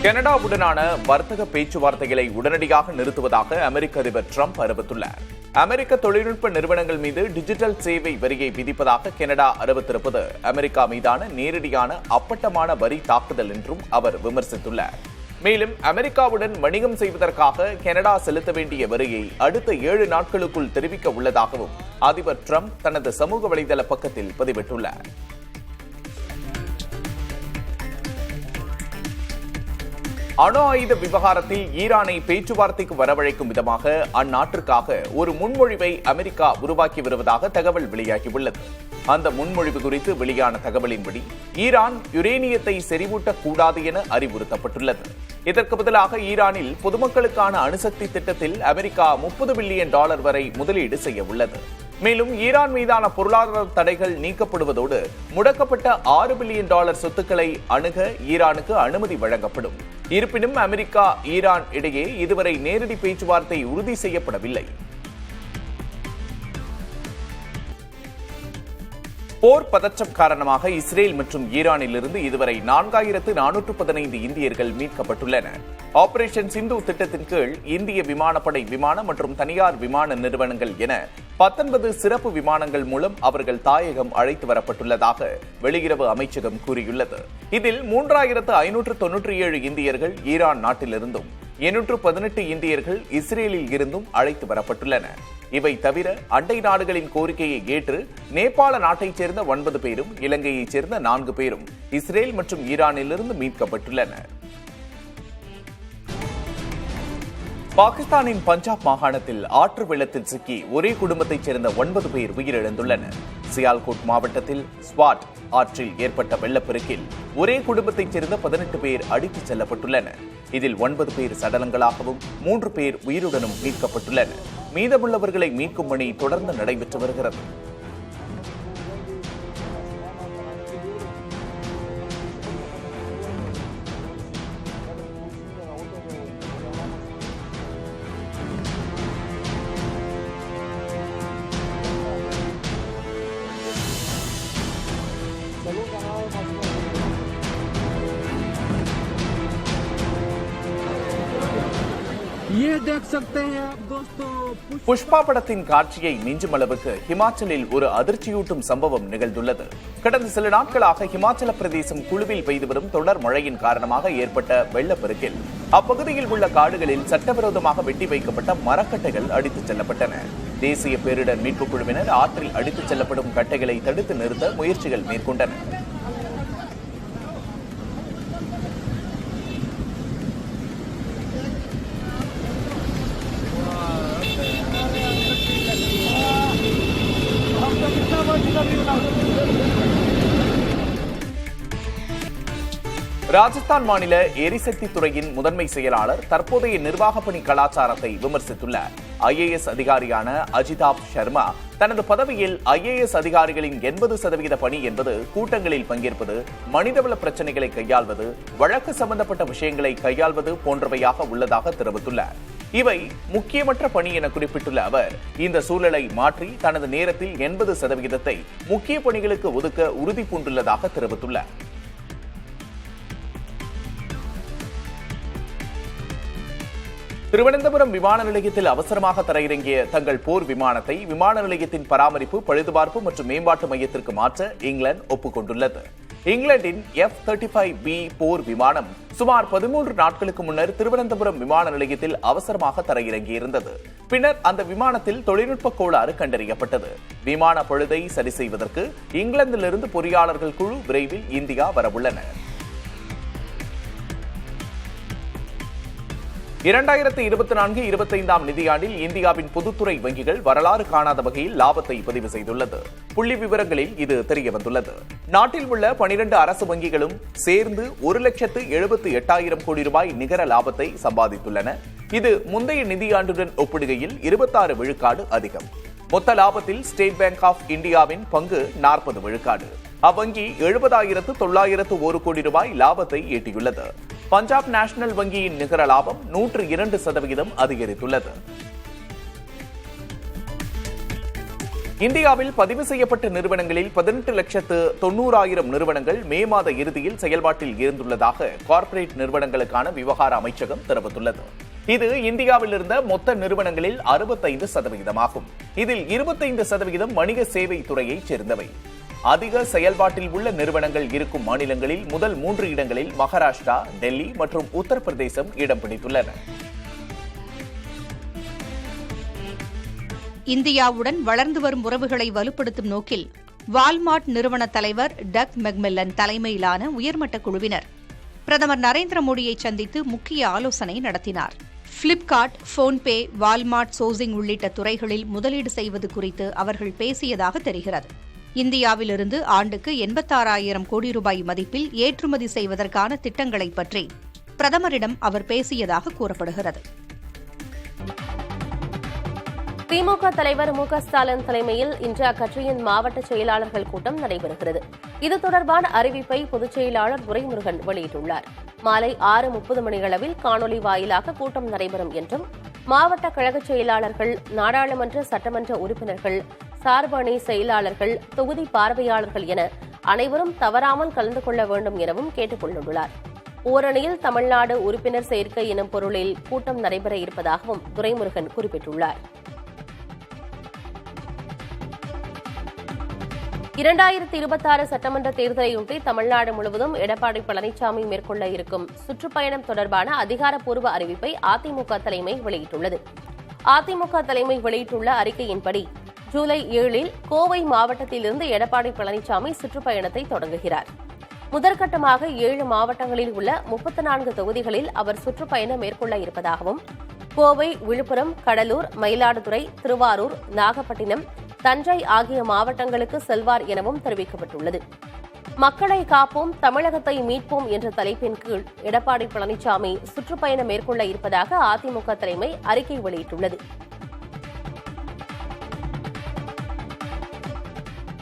கனடாவுடனான வர்த்தக பேச்சுவார்த்தைகளை உடனடியாக நிறுத்துவதாக அமெரிக்க அதிபர் டிரம்ப் அறிவித்துள்ளார். அமெரிக்க தொழில்நுட்ப நிறுவனங்கள் மீது டிஜிட்டல் சேவை வரியை விதிப்பதாக கனடா அறிவித்திருப்பது அமெரிக்கா மீதான நேரடியான அப்பட்டமான வரி தாக்குதல் என்றும் அவர் விமர்சித்துள்ளார். மேலும் அமெரிக்காவுடன் வணிகம் செய்வதற்காக கனடா செலுத்த வேண்டிய வரியை அடுத்த 7 நாட்களுக்குள் தெரிவிக்க உள்ளதாகவும் அதிபர் டிரம்ப் தனது சமூக வலைதள பக்கத்தில் பதிவிட்டுள்ளார். அணு ஆயுத விவகாரத்தில் ஈரானை பேச்சுவார்த்தைக்கு வரவழைக்கும் விதமாக அந்நாட்டிற்காக ஒரு முன்மொழிவை அமெரிக்கா உருவாக்கி வருவதாக தகவல் வெளியாகியுள்ளது. அந்த முன்மொழிவு குறித்து வெளியான தகவலின்படி ஈரான் யுரேனியத்தை செறிவூட்டக் கூடாது என அறிவுறுத்தப்பட்டுள்ளது. இதற்கு பதிலாக ஈரானில் பொதுமக்களுக்கான அணுசக்தி திட்டத்தில் அமெரிக்கா $30 பில்லியன் வரை முதலீடு செய்ய உள்ளது. மேலும் ஈரான் மீதான பொருளாதார தடைகள் நீக்கப்படுவதோடு முடக்கப்பட்ட $6 பில்லியன் சொத்துக்களை அணுக ஈரானுக்கு அனுமதி வழங்கப்படும். இருப்பினும் அமெரிக்கா ஈரான் இடையே இதுவரை நேரடி பேச்சுவார்த்தை உறுதி செய்யப்படவில்லை. போர் பதற்றம் காரணமாக இஸ்ரேல் மற்றும் ஈரானிலிருந்து இதுவரை 4415 இந்தியர்கள் மீட்கப்பட்டுள்ளனர். ஆபரேஷன் சிந்து திட்டத்தின் கீழ் இந்திய விமானப்படை விமானம் மற்றும் தனியார் விமான நிறுவனங்கள் என 19 சிறப்பு விமானங்கள் மூலம் அவர்கள் தாயகம் அழைத்து வரப்பட்டுள்ளதாக வெளியுறவு அமைச்சகம் கூறியுள்ளது. இதில் 3597 இந்தியர்கள் ஈரான் நாட்டிலிருந்தும் 818 இந்தியர்கள் இஸ்ரேலில் இருந்தும் அழைத்து வரப்பட்டுள்ளனர். இவை தவிர அண்டை நாடுகளின் கோரிக்கையை ஏற்று நேபாள நாட்டைச் சேர்ந்த 9 பேரும் இலங்கையைச் சேர்ந்த 4 பேரும் இஸ்ரேல் மற்றும் ஈரானிலிருந்து மீட்கப்பட்டுள்ளனர். பாகிஸ்தானின் பஞ்சாப் மாகாணத்தில் ஆற்று வெள்ளத்தில் சிக்கி ஒரே குடும்பத்தைச் சேர்ந்த 9 பேர் உயிரிழந்துள்ளனர். சியால்கோட் மாவட்டத்தில் ஸ்வாட் ஆற்றில் ஏற்பட்ட வெள்ளப்பெருக்கில் ஒரே குடும்பத்தைச் சேர்ந்த 18 பேர் அடித்துச் செல்லப்பட்டுள்ளனர். இதில் 9 பேர் சடலங்களாகவும் 3 பேர் உயிருடனும் மீட்கப்பட்டுள்ளனர். மீதமுள்ளவர்களை மீட்கும் பணி தொடர்ந்து நடைபெற்று வருகிறது. புஷ்பா படத்தின் காட்சியை மிஞ்சும் அளவுக்கு ஹிமாச்சலில் ஒரு அதிர்ச்சியூட்டும் சம்பவம் நிகழ்ந்துள்ளது. கடந்த சில நாட்களாக ஹிமாச்சல பிரதேசம் குழுவில் பெய்து வரும் தொடர் மழையின் காரணமாக ஏற்பட்ட வெள்ளப்பெருக்கில் அப்பகுதியில் உள்ள காடுகளில் சட்டவிரோதமாக வெட்டி வைக்கப்பட்ட மரக்கட்டைகள் அடித்துச் செல்லப்பட்டன. தேசிய பேரிடர் மீட்புக் குழுவினர் ஆற்றில் அடித்துச் செல்லப்படும் கட்டைகளை தடுத்து நிறுத்த முயற்சிகள் மேற்கொண்டனர். ராஜஸ்தான் மாநில எரிசக்தி துறையின் முதன்மை செயலாளர் தற்போதைய நிர்வாக பணி கலாச்சாரத்தை விமர்சித்துள்ளார். IAS அதிகாரியான அஜிதாப் சர்மா தனது பதவியில் IAS அதிகாரிகளின் 80% பணி என்பது கூட்டங்களில் பங்கேற்பது, மனிதவள பிரச்சனைகளை கையாள்வது, வழக்கு சம்பந்தப்பட்ட விஷயங்களை கையாள்வது போன்றவையாக உள்ளதாக தெரிவித்துள்ளார். இவை முக்கியமற்ற பணி என குறிப்பிட்டுள்ள அவர் இந்த சூழலை மாற்றி தனது நேரத்தில் 80% முக்கிய பணிகளுக்கு ஒதுக்க உறுதி பூண்டுள்ளதாக தெரிவித்துள்ளார். திருவனந்தபுரம் விமான நிலையத்தில் அவசரமாக தரையிறங்கிய தங்கள் போர் விமானத்தை விமான நிலையத்தின் பராமரிப்பு, பழுதுபார்ப்பு மற்றும் மேம்பாட்டு மையத்திற்கு மாற்ற இங்கிலாந்து ஒப்புக்கொண்டுள்ளது. இங்கிலாந்தின் F-35B போர் விமானம் சுமார் 13 நாட்களுக்கு முன்னர் திருவனந்தபுரம் விமான நிலையத்தில் அவசரமாக தரையிறங்கியிருந்தது. பின்னர் அந்த விமானத்தில் தொழில்நுட்ப கோளாறு கண்டறியப்பட்டது. விமான பழுதை சரி செய்வதற்கு இங்கிலாந்திலிருந்து பொறியாளர்கள் குழு விரைவில் இந்தியா வரவுள்ளனர். 2024-25 நிதியாண்டில் இந்தியாவின் பொதுத்துறை வங்கிகள் வரலாறு காணாத வகையில் லாபத்தை பதிவு செய்துள்ளது. புள்ளி விவரங்களில் இது தெரியவந்துள்ளது. நாட்டில் உள்ள 12 அரசு வங்கிகளும் சேர்ந்து 1,78,000 கோடி ரூபாய் நிகர லாபத்தை சம்பாதித்துள்ளன. இது முந்தைய நிதியாண்டுடன் ஒப்பிடுகையில் 26 விழுக்காடு அதிகம். மொத்த லாபத்தில் ஸ்டேட் பேங்க் ஆஃப் இந்தியாவின் பங்கு 40 விழுக்காடு. அவ்வங்கி 70,901 கோடி ரூபாய் லாபத்தை ஈட்டியுள்ளது. பஞ்சாப் நேஷனல் வங்கியின் நிகர லாபம் 102% அதிகரித்துள்ளது. இந்தியாவில் பதிவு செய்யப்பட்ட நிறுவனங்களில் 18,90,000 நிறுவனங்கள் மே மாத இறுதியில் செயல்பாட்டில் இருந்துள்ளதாக கார்ப்பரேட் நிறுவனங்களுக்கான விவகார அமைச்சகம் தெரிவித்துள்ளது. இது இந்தியாவில் இருந்த மொத்த நிறுவனங்களில் 65% இதில் 25% வணிக சேவை துறையைச் சேர்ந்தவை. அதிக செயல்பாட்டில் உள்ள நிறுவனங்கள் இருக்கும் மாநிலங்களில் முதல் 3 இடங்களில் மகாராஷ்டிரா, டெல்லி மற்றும் உத்தரப்பிரதேசம் இடம் பிடித்துள்ளன. இந்தியாவுடன் வளர்ந்து வரும் உறவுகளை வலுப்படுத்தும் நோக்கில் வால்மார்ட் நிறுவன தலைவர் டக் மெக்மில்லன் தலைமையிலான உயர்மட்ட குழுவினர் பிரதமர் நரேந்திர மோடியை சந்தித்து முக்கிய ஆலோசனை நடத்தினார். பிளிப்கார்ட், போன்பே, வால்மார்ட் சோர்சிங் உள்ளிட்ட துறைகளில் முதலீடு செய்வது குறித்து அவர்கள் பேசியதாக தெரிகிறது. இந்தியாவிலிருந்து ஆண்டுக்கு 86,000 கோடி ரூபாய் மதிப்பில் ஏற்றுமதி செய்வதற்கான திட்டங்களை பற்றி பிரதமரிடம் அவர் பேசியதாக கூறப்படுகிறது. திமுக தலைவர் மு க ஸ்டாலின் தலைமையில் இன்று அக்கட்சியின் மாவட்ட செயலாளர்கள் கூட்டம் நடைபெறுகிறது. இது தொடர்பான அறிவிப்பை பொதுச் செயலாளர் துரைமுருகன் வெளியிட்டுள்ளார். மாலை 6:30 மணியளவில் காணொலி வாயிலாக கூட்டம் நடைபெறும் என்றும் மாவட்ட கழக செயலாளர்கள், நாடாளுமன்ற சட்டமன்ற உறுப்பினர்கள், சார்பு அணி செயலாளர்கள், தொகுதி பார்வையாளர்கள் என அனைவரும் தவறாமல் கலந்து கொள்ள வேண்டும் எனவும் கேட்டுக் கொண்டுள்ளார். ஓரணியில் தமிழ்நாடு உறுப்பினர் சேர்க்கை எனும் பொருளில் கூட்டம் நடைபெற இருப்பதாகவும் துரைமுருகன் குறிப்பிட்டுள்ளார். 2026 சட்டமன்ற தேர்தலையொட்டி தமிழ்நாடு முழுவதும் எடப்பாடி பழனிசாமி மேற்கொள்ள இருக்கும் சுற்றுப்பயணம் தொடர்பான அதிகாரப்பூர்வ அறிவிப்பை அதிமுக தலைமை வெளியிட்டுள்ளது. அதிமுக தலைமை வெளியிட்டுள்ள அறிக்கையின்படி ஜூலை 7-இல் கோவை மாவட்டத்திலிருந்து எடப்பாடி பழனிசாமி சுற்றுப்பயணத்தை தொடங்குகிறார். முதற்கட்டமாக 7 மாவட்டங்களில் உள்ள 34 தொகுதிகளில் அவர் சுற்றுப்பயணம் மேற்கொள்ள இருப்பதாகவும், கோவை, விழுப்புரம், கடலூர், மயிலாடுதுறை, திருவாரூர், நாகப்பட்டினம், தஞ்சை ஆகிய மாவட்டங்களுக்கு செல்வார் எனவும் தெரிவிக்கப்பட்டுள்ளது. மக்களை காப்போம், தமிழகத்தை மீட்போம் என்ற தலைப்பின் கீழ் எடப்பாடி பழனிசாமி சுற்றுப்பயணம் மேற்கொள்ள இருப்பதாக அதிமுக தலைமை அறிக்கை வெளியிட்டுள்ளது.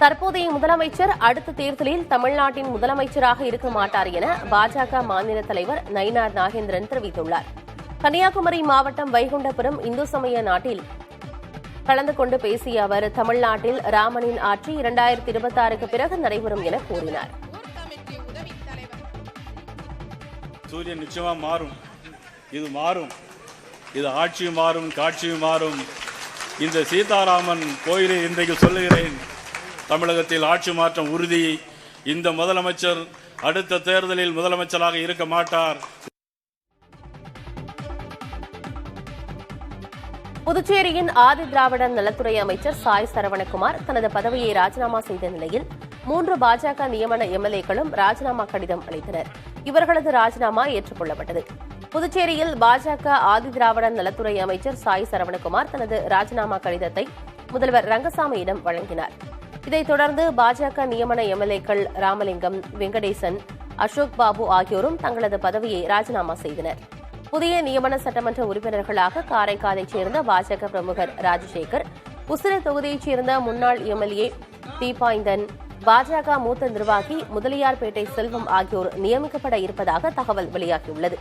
தற்போதைய முதலமைச்சர் அடுத்த தேர்தலில் தமிழ்நாட்டின் முதலமைச்சராக இருக்க மாட்டார் என பாஜக மாநில தலைவர் நயினார் நாகேந்திரன் தெரிவித்துள்ளார். கன்னியாகுமரி மாவட்டம் வைகுண்டபுரம் இந்து சமய நாட்டில் கலந்து கொண்டு பேசிய அவர், தமிழ்நாட்டில் ராமனின் ஆட்சி 2026க்கு பிறகு நடைபெறும் என கூறினார். சூரியன் நிச்சயமா மாறும், இது மாறும், இது ஆட்சியும் மாறும், காட்சியும் மாறும். இந்த சீதாராமன் கோயிலை இன்றைக்கு சொல்லுகிறேன், தமிழகத்தில் ஆட்சி மாற்றம் உறுதி. இந்த முதலமைச்சர் அடுத்த தேர்தலில் முதலமைச்சராக இருக்க மாட்டார். புதுச்சேரியின் ஆதி திராவிடர் நலத்துறை அமைச்சர் சாய் சரவணகுமார் தனது பதவியை ராஜினாமா செய்த நிலையில் 3 பாஜக நியமன எம்எல்ஏக்களும் ராஜினாமா கடிதம் அளித்தனர். இவர்களது ராஜினாமா ஏற்றுக்கொள்ளப்பட்டது. புதுச்சேரியில் பாஜக ஆதி திராவிடர் நலத்துறை அமைச்சர் சாய் சரவணகுமார் தனது ராஜினாமா கடிதத்தை முதல்வர் ரங்கசாமியிடம் வழங்கினார். இதைத் தொடர்ந்து பாஜக நியமன எம்எல்ஏக்கள் ராமலிங்கம், வெங்கடேசன், அசோக் பாபு ஆகியோரும் தங்களது பதவியை ராஜினாமா செய்தனர். புதிய நியமன சட்டமன்ற உறுப்பினர்களாக காரைக்காலைச் சேர்ந்த பாஜக பிரமுகர் ராஜசேகர், உசிறு தொகுதியைச் சேர்ந்த முன்னாள் எம்எல்ஏ தீபாய்ந்தன், பாஜக மூத்த நிர்வாகி முதலியார்பேட்டை செல்வம் ஆகியோர் நியமிக்கப்பட இருப்பதாக தகவல் வெளியாகியுள்ளது.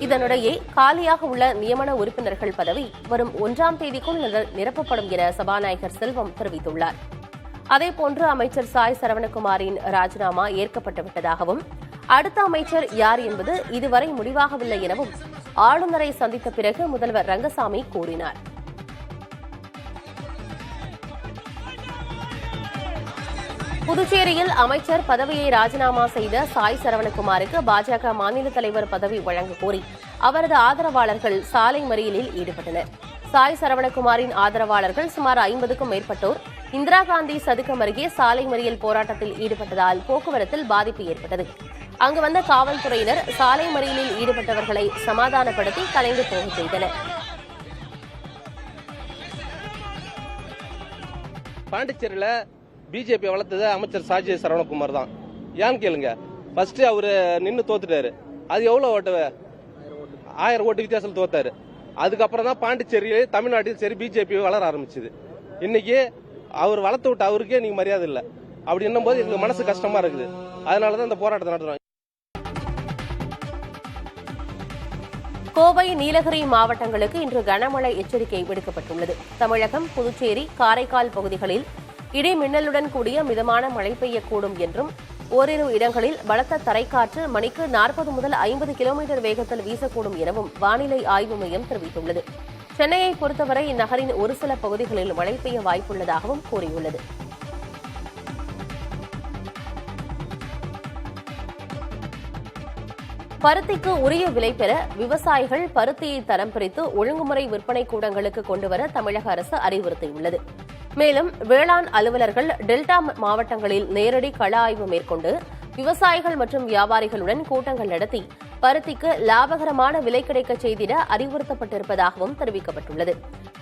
இதனிடையே காலியாக உள்ள நியமன உறுப்பினர்கள் பதவி வரும் 1ஆம் தேதிக்குள் நிரப்பப்படும் என சபாநாயகர் செல்வம் தெரிவித்துள்ளார். அதேபோன்று அமைச்சர் சாய் சரவணகுமாரின் ராஜினாமா ஏற்கப்பட்டுவிட்டதாகவும், அடுத்த அமைச்சர் யார் என்பது இதுவரை முடிவாகவில்லை எனவும் ஆளுநரை சந்தித்த பிறகு முதல்வர் ரங்கசாமி கூறினார். புதுச்சேரியில் அமைச்சர் பதவியை ராஜினாமா செய்த சாய் சரவணகுமாருக்கு பாஜக மாநில தலைவர் பதவி வழங்க கோரி அவரது ஆதரவாளர்கள் சாலை மறியலில் ஈடுபட்டனர். சாய் சரவணகுமாரின் ஆதரவாளர்கள் சுமார் 50க்கும் மேற்பட்டோர் இந்திரா காந்தி சதுக்கம் அருகே சாலை மறியல் போராட்டத்தில் ஈடுபட்டதால் போக்குவரத்தில் பாதிப்பு ஏற்பட்டது. அங்கு வந்த காவல்துறையினர் சாலை மறியலில் ஈடுபட்டவர்களை சமாதானப்படுத்தி கலைந்து போக செய்தனர். பாண்டிச்சேரியில பிஜேபி வளர்த்தது அமைச்சர் சாஜி சரவணகுமார் தான். ஏன்னு கேளுங்க, ஃபர்ஸ்ட் அவரு நின்று தோத்துட்டாரு. அது எவ்வளவு ஓட்டு? 1000 ஓட்டு வித்தியாசம் தோத்தாரு. அதுக்கப்புறம் தான் பாண்டிச்சேரியில தமிழ்நாட்டில் சரி பிஜேபி வளர ஆரம்பிச்சது. இன்னைக்கு அவர் வளர்த்து விட்டு அவருக்கே நீங்க மரியாதை இல்லை. அப்படி என்னும் போது எங்களுக்கு மனசு கஷ்டமா இருக்குது. அதனாலதான் இந்த போராட்டத்தை நடத்துறோம். கோவை, நீலகிரி மாவட்டங்களுக்கு இன்று கனமழை எச்சரிக்கை விடுக்கப்பட்டுள்ளது. தமிழகம், புதுச்சேரி, காரைக்கால் பகுதிகளில் இடி மின்னலுடன் கூடிய மிதமான மழை பெய்யக்கூடும் என்றும் ஓரிரு இடங்களில் பலத்த தரைக்காற்று மணிக்கு 40 முதல் 50 கிலோமீட்டர் வேகத்தில் வீசக்கூடும் எனவும் வானிலை ஆய்வு மையம் தெரிவித்துள்ளது. சென்னையை பொறுத்தவரை இந்நகரின் ஒரு சில பகுதிகளில் மழை பெய்ய வாய்ப்புள்ளதாகவும் கூறியுள்ளது. பருத்திக்கு உரிய விலை பெற விவசாயிகள் பருத்தியை தரம் பிரித்து ஒழுங்குமுறை விற்பனை கூடங்களுக்கு கொண்டுவர தமிழக அரசு அறிவுறுத்தியுள்ளது. மேலும் வேளாண் அலுவலர்கள் டெல்டா மாவட்டங்களில் நேரடி கள ஆய்வு மேற்கொண்டு விவசாயிகள் மற்றும் வியாபாரிகளுடன் கூட்டங்கள் நடத்தி பருத்திக்கு லாபகரமான விலை கிடைக்க செய்திட அறிவுறுத்தப்பட்டிருப்பதாகவும் தெரிவிக்கப்பட்டுள்ளது.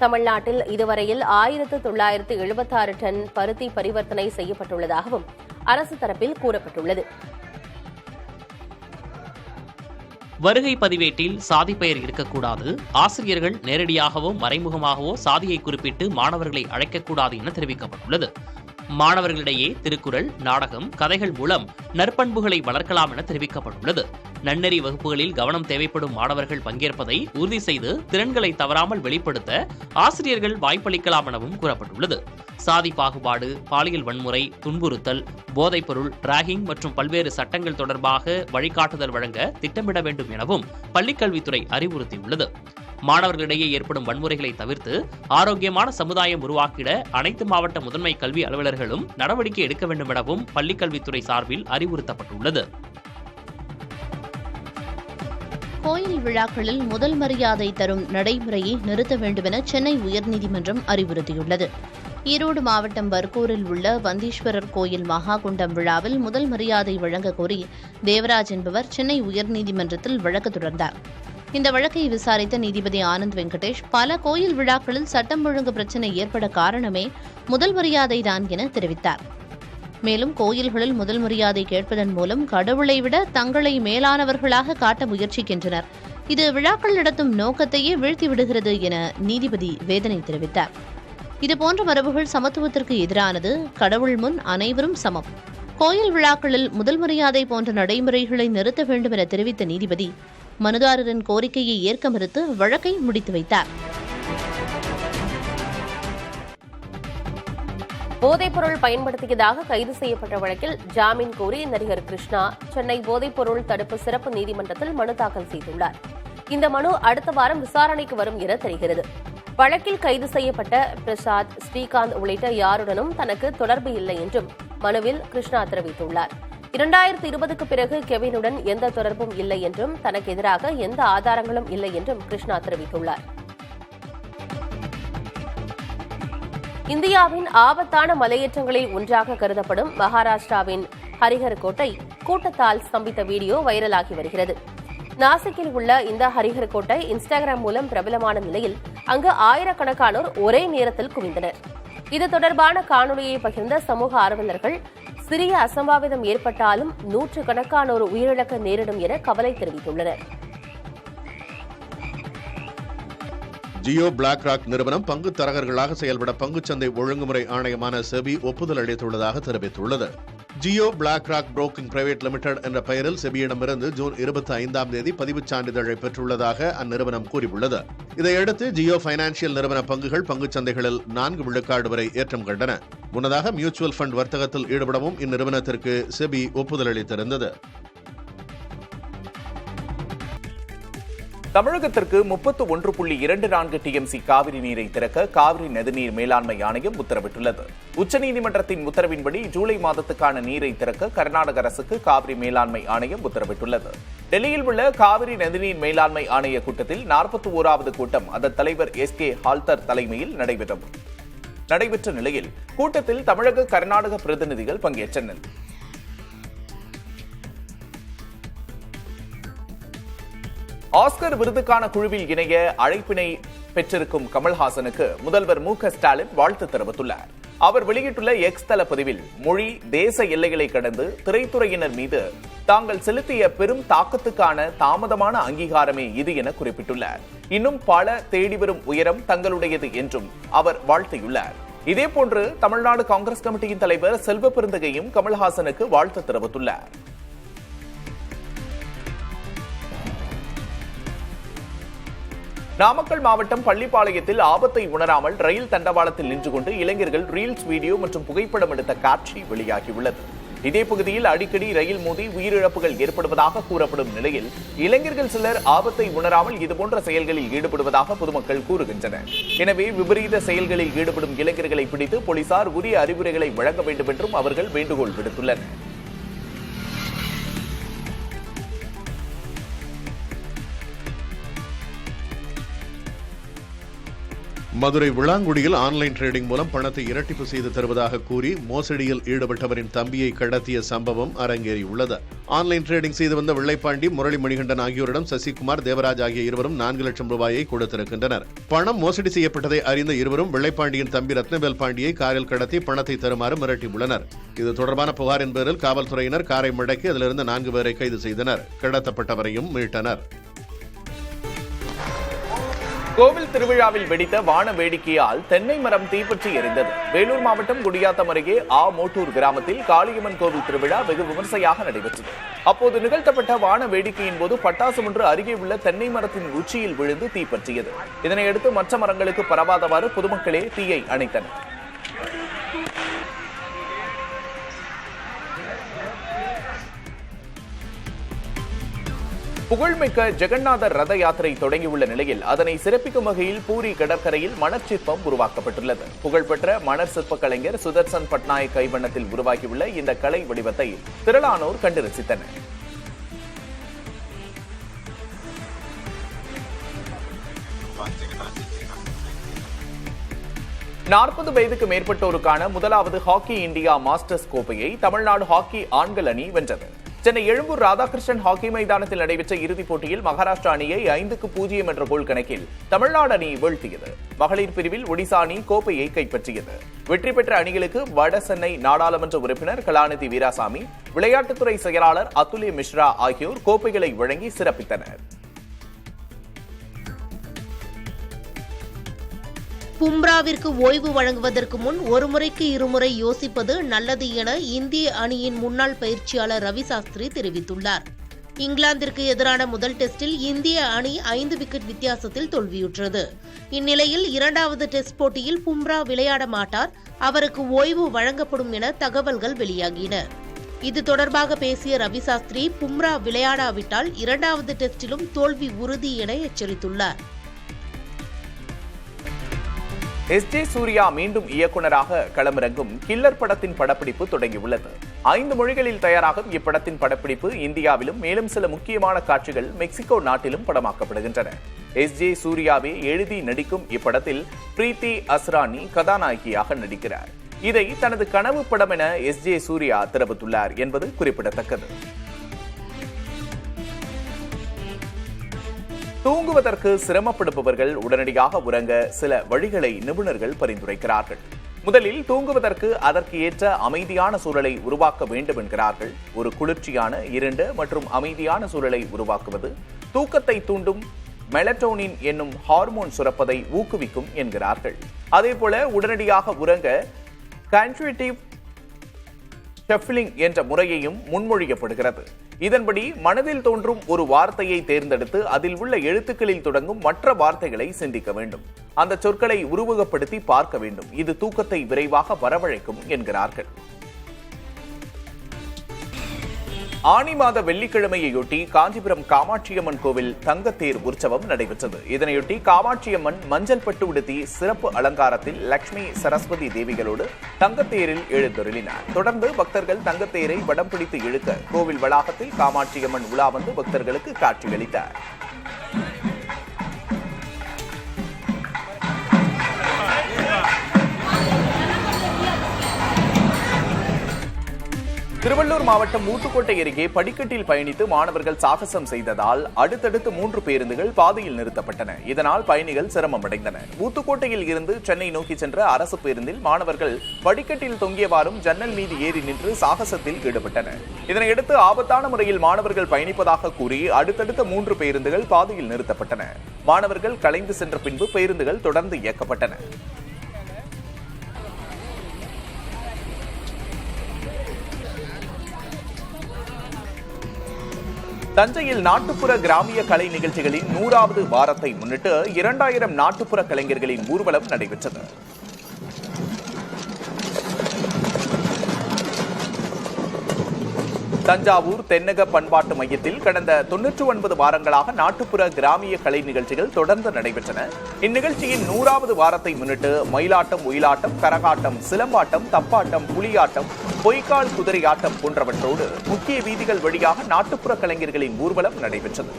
தமிழ்நாட்டில் இதுவரையில் 1976 டன் பருத்தி பரிவர்த்தனை செய்யப்பட்டுள்ளதாகவும் அரசு தரப்பில் கூறப்பட்டுள்ளது. வருகை பதிவேட்டில் சாதி பெயர் இருக்கக்கூடாது. ஆசிரியர்கள் நேரடியாகவோ மறைமுகமாகவோ சாதியை குறிப்பிட்டு மாணவர்களை அழைக்கக்கூடாது என தெரிவிக்கப்பட்டுள்ளது. மாணவர்களிடையே திருக்குறள், நாடகம், கதைகள் மூலம் நற்பண்புகளை வளர்க்கலாம் என தெரிவிக்கப்பட்டுள்ளது. நன்னெறி வகுப்புகளில் கவனம் தேவைப்படும் மாணவர்கள் பங்கேற்பதை உறுதி செய்து திறன்களை தவறாமல் வெளிப்படுத்த ஆசிரியர்கள் வாய்ப்பளிக்கலாம் எனவும் கூறப்பட்டுள்ளது. சாதி பாகுபாடு, பாலியல் வன்முறை, துன்புறுத்தல், போதைப்பொருள், டிராகிங் மற்றும் பல்வேறு சட்டங்கள் தொடர்பாக வழிகாட்டுதல் வழங்க திட்டமிட வேண்டும் எனவும் பள்ளிக்கல்வித்துறை அறிவுறுத்தியுள்ளது. மாணவர்களிடையே ஏற்படும் வன்முறைகளை தவிர்த்து ஆரோக்கியமான சமுதாயம் உருவாக்கிட அனைத்து மாவட்ட முதன்மை கல்வி அலுவலர்களும் நடவடிக்கை எடுக்க வேண்டும் எனவும் பள்ளிக்கல்வித்துறை சார்பில் அறிவுறுத்தப்பட்டுள்ளது. கோயில் விழாக்களில் முதல் மரியாதை தரும் நடைமுறையை நிறுத்த வேண்டுமென சென்னை உயர்நீதிமன்றம் அறிவுறுத்தியுள்ளது. ஈரோடு மாவட்டம் பர்கூரில் உள்ள வந்தீஸ்வரர் கோயில் மகாகுண்டம் விழாவில் முதல் மரியாதை வழங்க கோரி தேவராஜ் என்பவர் சென்னை உயர்நீதிமன்றத்தில் வழக்கு தொடர்ந்தார். இந்த வழக்கை விசாரித்த நீதிபதி ஆனந்த் வெங்கடேஷ், பல கோயில் விழாக்களில் சட்டம் ஒழுங்கு பிரச்சினை ஏற்பட காரணமே முதல் மரியாதைதான் என தெரிவித்தார். மேலும் கோயில்களில் முதல் மரியாதை கேட்பதன் மூலம் கடவுளை விட தங்களை மேலானவர்களாக காட்ட முயற்சிக்கின்றனர். இது விழாக்கள் நடத்தும் நோக்கத்தையே வீழ்த்திவிடுகிறது என நீதிபதி வேதனை தெரிவித்தார். இதுபோன்ற மரபுகள் சமத்துவத்திற்கு எதிரானது. கடவுள் முன் அனைவரும் சமம். கோயில் விழாக்களில் முதல் மரியாதை போன்ற நடைமுறைகளை நிறுத்த வேண்டும் என தெரிவித்த நீதிபதி மனுதாரரின் கோரிக்கையை ஏற்க மறுத்து வழக்கை முடித்து வைத்தார். போதைப்பொருள் பயன்படுத்தியதாக கைது செய்யப்பட்ட வழக்கில் ஜாமீன் கோரி நடிகர் கிருஷ்ணா சென்னை போதைப்பொருள் தடுப்பு சிறப்பு நீதிமன்றத்தில் மனு தாக்கல் செய்துள்ளார். இந்த மனு அடுத்த வாரம் விசாரணைக்கு வரும் என தெரிகிறது. வழக்கில் கைது செய்யப்பட்ட பிரசாத், ஸ்ரீகாந்த் உள்ளிட்ட யாருடனும் தனக்கு தொடர்பு இல்லை என்றும் மனுவில் கிருஷ்ணா தெரிவித்துள்ளார். 2020க்கு பிறகு கெவினுடன் எந்த தொடர்பும் இல்லை என்றும் தனக்கு எதிராக எந்த ஆதாரங்களும் இல்லை என்றும் கிருஷ்ணா தெரிவித்துள்ளார். இந்தியாவின் ஆபத்தான மலையேற்றங்களில் ஒன்றாக கருதப்படும் மகாராஷ்டிராவின் ஹரிஹர் கோட்டை கூட்டத்தால் ஸ்தம்பித்த வீடியோ வைரலாகி வருகிறது. நாசிக்கில் உள்ள இந்த ஹரிஹர் கோட்டை இன்ஸ்டாகிராம் மூலம் பிரபலமான நிலையில் அங்கு ஆயிரக்கணக்கானோர் ஒரே நேரத்தில் குவிந்தனர். இது தொடர்பான காணொலியை பகிர்ந்த சமூக ஆர்வலர்கள் சிறிய அசம்பாவிதம் ஏற்பட்டாலும் நூற்றுக்கணக்கானோர் உயிரிழக்க நேரிடும் என கவலை தெரிவித்துள்ளனர். ஜியோ பிளாக் ராக் நிறுவனம் பங்கு தரகர்களாக செயல்பட பங்குச்சந்தை ஒழுங்குமுறை ஆணையமான செபி ஒப்புதல் அளித்துள்ளதாக தெரிவித்துள்ளது. Jio BlackRock broking private limited என்ற பெயரில் செபியிடமிருந்து ஜூன் 25ஆம் தேதி பதிவுச் சான்றிதழை பெற்றுள்ளதாக அந்நிறுவனம் கூறியுள்ளது. இதையடுத்து ஜியோ பைனான்சியல் நிறுவன பங்குகள் பங்குச்சந்தைகளில் 4 விழுக்காடு வரை ஏற்றம் கண்டன. முன்னதாக மியூச்சுவல் ஃபண்ட் வர்த்தகத்தில் ஈடுபடவும் இந்நிறுவனத்திற்கு செபி ஒப்புதல் அளித்திருந்தது. தமிழகத்திற்கு 31.24 டிஎம்சி காவிரி நீரை திறக்க காவிரி நதிநீர் மேலாண்மை ஆணையம் உத்தரவிட்டுள்ளது. உச்சநீதிமன்றத்தின் உத்தரவின்படி ஜூலை மாதத்துக்கான நீரை திறக்க கர்நாடக அரசுக்கு காவிரி மேலாண்மை ஆணையம் உத்தரவிட்டுள்ளது. டெல்லியில் உள்ள காவிரி நதிநீர் மேலாண்மை ஆணைய கூட்டத்தில் 41வது கூட்டம் அதன் தலைவர் SK ஹால்தர் தலைமையில் நடைபெற்ற நிலையில் கூட்டத்தில் தமிழக, கர்நாடக பிரதிநிதிகள் பங்கேற்றனர். ஆஸ்கர் விருதுக்கான குழுவில் இணைய அழைப்பினை பெற்றிருக்கும் கமல்ஹாசனுக்கு முதல்வர் மு.க. ஸ்டாலின் வாழ்த்து தெரிவித்துள்ளார். அவர் வெளியிட்டுள்ள எக்ஸ் தள பதிவில் மொழி, தேச எல்லைகளை கடந்து திரைத்துறையினர் மீது தாங்கள் செலுத்திய பெரும் தாக்கத்துக்கான தாமதமான அங்கீகாரமே இது என குறிப்பிட்டுள்ளார். இன்னும் பல தேடி வரும் உயரம் தங்களுடையது என்றும் அவர் வாழ்த்தியுள்ளார். இதேபோன்று தமிழ்நாடு காங்கிரஸ் கமிட்டியின் தலைவர் செல்வ பெருந்தகையும் கமல்ஹாசனுக்கு வாழ்த்து தெரிவித்துள்ளார். நாமக்கல் மாவட்டம் பள்ளிப்பாளையத்தில் ஆபத்தை உணராமல் ரயில் தண்டவாளத்தில் நின்று கொண்டு இளைஞர்கள் ரீல்ஸ் வீடியோ மற்றும் புகைப்படம் எடுத்த காட்சி வெளியாகியுள்ளது. இதே பகுதியில் அடிக்கடி ரயில் மோதி உயிரிழப்புகள் ஏற்படுவதாக கூறப்படும் நிலையில் இளைஞர்கள் சிலர் ஆபத்தை உணராமல் இதுபோன்ற செயல்களில் ஈடுபடுவதாக பொதுமக்கள் கூறுகின்றனர். எனவே விபரீத செயல்களில் ஈடுபடும் இளைஞர்களை பிடித்து போலீசார் உரிய அறிவுரைகளை வழங்க வேண்டும் என்றும் அவர்கள் வேண்டுகோள் விடுத்துள்ளனர். மதுரை விளாங்குடியில் ஆன்லைன் ட்ரேடிங் மூலம் பணத்தை இரட்டிப்பு செய்து தருவதாக கூறி மோசடியில் ஈடுபட்டவரின் தம்பியை கடத்திய சம்பவம் அரங்கேறியுள்ளது. ஆன்லைன் ட்ரேடிங் செய்து வந்த வெள்ளைப்பாண்டி, முரளி மணிகண்டன் ஆகியோரிடம் சசிகுமார், தேவராஜ் ஆகிய இருவரும் 4 லட்சம் ரூபாயை கொடுத்திருக்கின்றனர். பணம் மோசடி செய்யப்பட்டதை அறிந்த இருவரும் வெள்ளைப்பாண்டியின் தம்பி ரத்னவேல் பாண்டியை காரில் கடத்தி பணத்தை தருமாறு மிரட்டியுள்ளனர். இது தொடர்பான புகாரின் பேரில் காவல்துறையினர் காரை முடக்கி அதிலிருந்து 4 பேரை கைது செய்தனர். கடத்தப்பட்டவரையும் மீட்டனர். கோவில் திருவிழாவில் வெடித்த வான வேடிக்கையால் தென்னை மரம் தீப்பற்றி எரிந்தது. வேலூர் மாவட்டம் குடியாத்தம் அருகே மோட்டூர் கிராமத்தில் காளியம்மன் கோவில் திருவிழா வெகு விமர்சையாக நடைபெற்றது. அப்போது நிகழ்த்தப்பட்ட வான வேடிக்கையின் போது பட்டாசு ஒன்று அருகே உள்ள தென்னை மரத்தின் உச்சியில் விழுந்து தீப்பற்றியது. இதனையடுத்து மற்ற மரங்களுக்கு பரவாதவாறு பொதுமக்களே தீயை அணைத்தனர். புகழ்மிக்க ஜெகநாதர் ரத யாத்திரை தொடங்கியுள்ள நிலையில் அதனை சிறப்பிக்கும் வகையில் பூரி கடற்கரையில் மணற் சிற்பம் உருவாக்கப்பட்டுள்ளது. புகழ்பெற்ற மணற் சிற்ப கலைஞர் சுதர்சன் பட்நாயக் கைவண்ணத்தில் உருவாகியுள்ள இந்த கலை வடிவத்தை திரளானோர் கண்டு ரசித்தனர். நாற்பது வயதுக்கு மேற்பட்டோருக்கான முதலாவது ஹாக்கி இந்தியா மாஸ்டர்ஸ் கோப்பையை தமிழ்நாடு ஹாக்கி ஆண்கள் அணி வென்றது. சென்னை எழும்பூர் ராதாகிருஷ்ணன் ஹாக்கி மைதானத்தில் நடைபெற்ற இறுதிப் போட்டியில் மகாராஷ்டிரா அணியை 5-0 என்ற கோல் கணக்கில் தமிழ்நாடு அணி வீழ்த்தியது. மகளிர் பிரிவில் ஒடிசா அணி கோப்பையை கைப்பற்றியது. வெற்றி பெற்ற அணிகளுக்கு வட சென்னை நாடாளுமன்ற உறுப்பினர் கலாநிதி வீராசாமி, விளையாட்டுத்துறை செயலாளர் அதுல்ய மிஸ்ரா ஆகியோர் கோப்பைகளை வழங்கி சிறப்பித்தனர். பும்ராவிற்கு ஓய்வு வழங்குவதற்கு முன் ஒருமுறைக்கு இருமுறை யோசிப்பது நல்லது என இந்திய அணியின் முன்னாள் பயிற்சியாளர் ரவி சாஸ்திரி தெரிவித்துள்ளார். இங்கிலாந்திற்கு எதிரான முதல் டெஸ்டில் இந்திய அணி 5 விக்கெட் வித்தியாசத்தில் தோல்வியுற்றது. இந்நிலையில் 2வது டெஸ்ட் போட்டியில் பும்ரா விளையாட மாட்டார், அவருக்கு ஓய்வு வழங்கப்படும் என தகவல்கள் வெளியாகின. இது தொடர்பாக பேசிய ரவி சாஸ்திரி, பும்ரா விளையாடாவிட்டால் 2வது டெஸ்டிலும் தோல்வி உறுதி என எச்சரித்துள்ளார். எஸ்.ஜே. சூர்யா மீண்டும் இயக்குநராக களமிறங்கும் கில்லர் படத்தின் படப்பிடிப்பு தொடங்கியுள்ளது. 5 மொழிகளில் தயாராகும் இப்படத்தின் படப்பிடிப்பு இந்தியாவிலும் மேலும் சில முக்கியமான காட்சிகள் மெக்சிகோ நாட்டிலும் படமாக்கப்படுகின்றன. எஸ்.ஜே. சூர்யாவே எழுதி நடிக்கும் இப்படத்தில் பிரீத்தி அஸ்ரானி கதாநாயகியாக நடிக்கிறார். இதை தனது கனவு படம் என எஸ்.ஜே. சூர்யா தெரிவித்துள்ளார் என்பது குறிப்பிடத்தக்கது. தூங்குவதற்கு சிரமப்படுபவர்கள் உடனடியாக உறங்க சில வழிகளை நிபுணர்கள் பரிந்துரைக்கிறார்கள். முதலில் தூங்குவதற்கு அதற்கு ஏற்ற அமைதியான சூழலை உருவாக்க வேண்டும் என்கிறார்கள். ஒரு குளிர்ச்சியான, இருண்ட மற்றும் அமைதியான சூழலை உருவாக்குவது தூக்கத்தை தூண்டும் மெலட்டோனின் என்னும் ஹார்மோன் சுரப்பதை ஊக்குவிக்கும் என்கிறார்கள். அதேபோல உடனடியாக உறங்க கன்ட்யூட்டிவ் ஷஃப்லிங் என்ற முறையையும் முன்மொழியப்படுகிறது. இதன்படி மனதில் தோன்றும் ஒரு வார்த்தையை தேர்ந்தெடுத்து அதில் உள்ள எழுத்துக்களில் தொடங்கும் மற்ற வார்த்தைகளை சிந்திக்க வேண்டும். அந்த சொற்களை உருவகப்படுத்தி பார்க்க வேண்டும். இது தூக்கத்தை விரைவாக வரவழைக்கும் என்கிறார்கள். ஆனி மாத வெள்ளிக்கிழமையொட்டி காஞ்சிபுரம் காமாட்சியம்மன் கோவில் தங்கத்தேர் உற்சவம் நடைபெற்றது. இதனையொட்டி காமாட்சியம்மன் மஞ்சள் பட்டு உடுத்தி சிறப்பு அலங்காரத்தில் லட்சுமி சரஸ்வதி தேவிகளோடு தங்கத்தேரில் எழுந்தருளினார். தொடர்ந்து பக்தர்கள் தங்கத்தேரை வடம் பிடித்து இழுக்க கோவில் வளாகத்தில் காமாட்சியம்மன் உலா வந்து பக்தர்களுக்கு காட்சியளித்தார். திருவள்ளூர் மாவட்டம் ஊத்துக்கோட்டை அருகே படிக்கட்டில் பயணித்து மாணவர்கள் சாகசம் செய்ததால் அடுத்தடுத்து 3 பேருந்துகள் பாதையில் நிறுத்தப்பட்டன. இதனால் பயணிகள் சிரமமடைந்தனர். ஊத்துக்கோட்டையில் இருந்து சென்னை நோக்கி சென்ற அரசு பேருந்தில் மாணவர்கள் படிக்கட்டில் தொங்கியவாறும் ஜன்னல் மீது ஏறி நின்று சாகசத்தில் ஈடுபட்டனர். இதனையடுத்து ஆபத்தான முறையில் மாணவர்கள் பயணிப்பதாக கூறி அடுத்தடுத்த 3 பேருந்துகள் பாதையில் நிறுத்தப்பட்டன. மாணவர்கள் கலைந்து சென்ற பின்பு பேருந்துகள் தொடர்ந்து இயக்கப்பட்டன. தஞ்சையில் நாட்டுப்புற கிராமிய கலை நிகழ்ச்சிகளின் 100வது வாரத்தை முன்னிட்டு 2000 நாட்டுப்புற கலைஞர்களின் ஊர்வலம் நடைபெற்றது. தஞ்சாவூர் தென்னக பண்பாட்டு மையத்தில் கடந்த 99 வாரங்களாக நாட்டுப்புற கிராமிய கலை நிகழ்ச்சிகள் தொடர்ந்து நடைபெற்றன. இந்நிகழ்ச்சியின் 100வது வாரத்தை முன்னிட்டு மயிலாட்டம், ஒயிலாட்டம், கரகாட்டம், சிலம்பாட்டம், தப்பாட்டம், புலியாட்டம், பொய்க்கால் குதிரையாட்டம் போன்றவற்றோடு முக்கிய வீதிகள் வழியாக நாட்டுப்புற கலைஞர்களின் ஊர்வலம் நடைபெற்றது.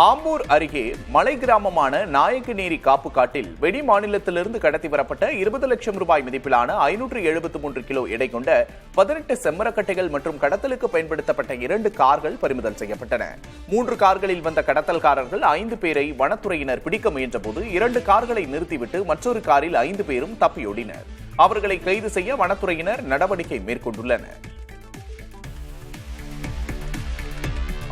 ஆம்பூர் அருகே மலை கிராமமான நாயக்கநேரி காப்பு காட்டில் வெளி மாநிலத்திலிருந்து கடத்தி வரப்பட்ட 20 லட்சம் ரூபாய் மதிப்பிலான 573 கிலோ எடை கொண்ட 18 செம்மரக்கட்டைகள் மற்றும் கடத்தலுக்கு பயன்படுத்தப்பட்ட 2 கார்கள் பறிமுதல் செய்யப்பட்டன. 3 கார்களில் வந்த கடத்தல்காரர்கள் 5 பேரை வனத்துறையினர் பிடிக்க முயன்றபோது 2 கார்களை நிறுத்திவிட்டு மற்றொரு காரில் 5 பேரும் தப்பியோடினர். அவர்களை கைது செய்ய வனத்துறையினர் நடவடிக்கை மேற்கொண்டுள்ளனர்.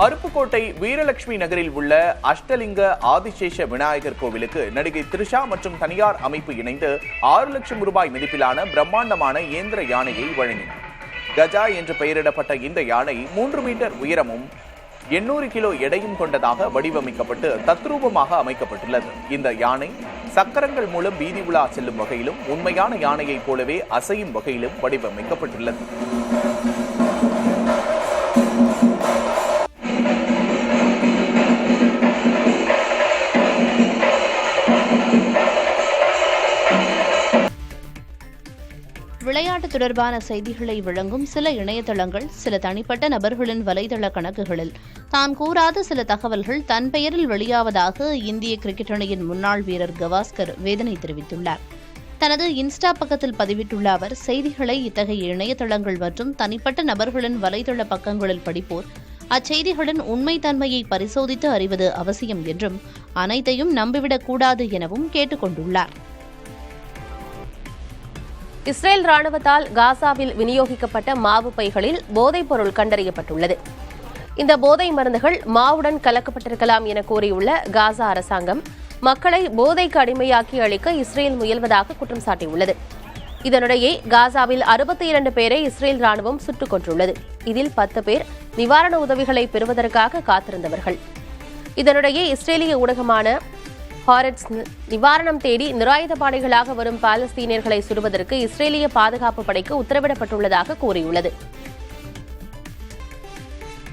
அருப்புக்கோட்டை வீரலட்சுமி நகரில் உள்ள அஷ்டலிங்க ஆதிசேஷ விநாயகர் கோவிலுக்கு நடிகை த்ரிஷா மற்றும் தனியார் அமைப்பு இணைந்து 6 லட்சம் ரூபாய் மதிப்பிலான பிரம்மாண்டமான இயந்திர யானையை வழங்கினர். கஜா என்று பெயரிடப்பட்ட இந்த யானை 3 மீட்டர் உயரமும் 800 கிலோ எடையும் கொண்டதாக வடிவமைக்கப்பட்டு தத்ரூபமாக அமைக்கப்பட்டுள்ளது. இந்த யானை சக்கரங்கள் மூலம் வீதி உலா செல்லும் வகையிலும் உண்மையான யானையைப் போலவே அசையும் வகையிலும் வடிவமைக்கப்பட்டுள்ளது. விளையாட்டு தொடர்பான செய்திகளை வழங்கும் சில இணையதளங்கள் சில தனிப்பட்ட நபர்களின் வலைதள கணக்குகளில் தான் கூறாத சில தகவல்கள் தன் பெயரில் வெளியாவதாக இந்திய கிரிக்கெட் அணியின் முன்னாள் வீரர் கவாஸ்கர் வேதனை தெரிவித்துள்ளார். தனது இன்ஸ்டா பக்கத்தில் பதிவிட்டுள்ள அவர், செய்திகளை இத்தகைய இணையதளங்கள் மற்றும் தனிப்பட்ட நபர்களின் வலைதள பக்கங்களில் படிப்போர் அச்செய்திகளின் உண்மைத்தன்மையை பரிசோதித்து அறிவது அவசியம் என்றும் அனைத்தையும் நம்பிவிடக் கூடாது எனவும் கேட்டுக் கொண்டுள்ளார். இஸ்ரேல் ராணுவத்தால் காசாவில் விநியோகிக்கப்பட்ட மாவு பைகளில் போதைப் பொருள் கண்டறியப்பட்டுள்ளது. இந்த போதை மருந்துகள் மாவுடன் கலக்கப்பட்டிருக்கலாம் என கூறியுள்ள காசா அரசாங்கம் மக்களை போதைக்கு அடிமையாக்கி அளிக்க இஸ்ரேல் முயல்வதாக குற்றம் சாட்டியுள்ளது. இதனிடையே காசாவில் 62 பேரை இஸ்ரேல் ராணுவம் சுட்டுக் கொன்றுள்ளது. இதில் 10 பேர் நிவாரண உதவிகளை பெறுவதற்காக காத்திருந்தவர்கள். இதனிடையே இஸ்ரேலிய ஊடகமான ஹாரெட்ஸ் நிவாரணம் தேடி நிராயுதபாணிகளாக வரும் பாலஸ்தீனியர்களை சுடுவதற்கு இஸ்ரேலிய பாதுகாப்பு படைக்கு உத்தரவிடப்பட்டுள்ளதாக கூறியுள்ளது.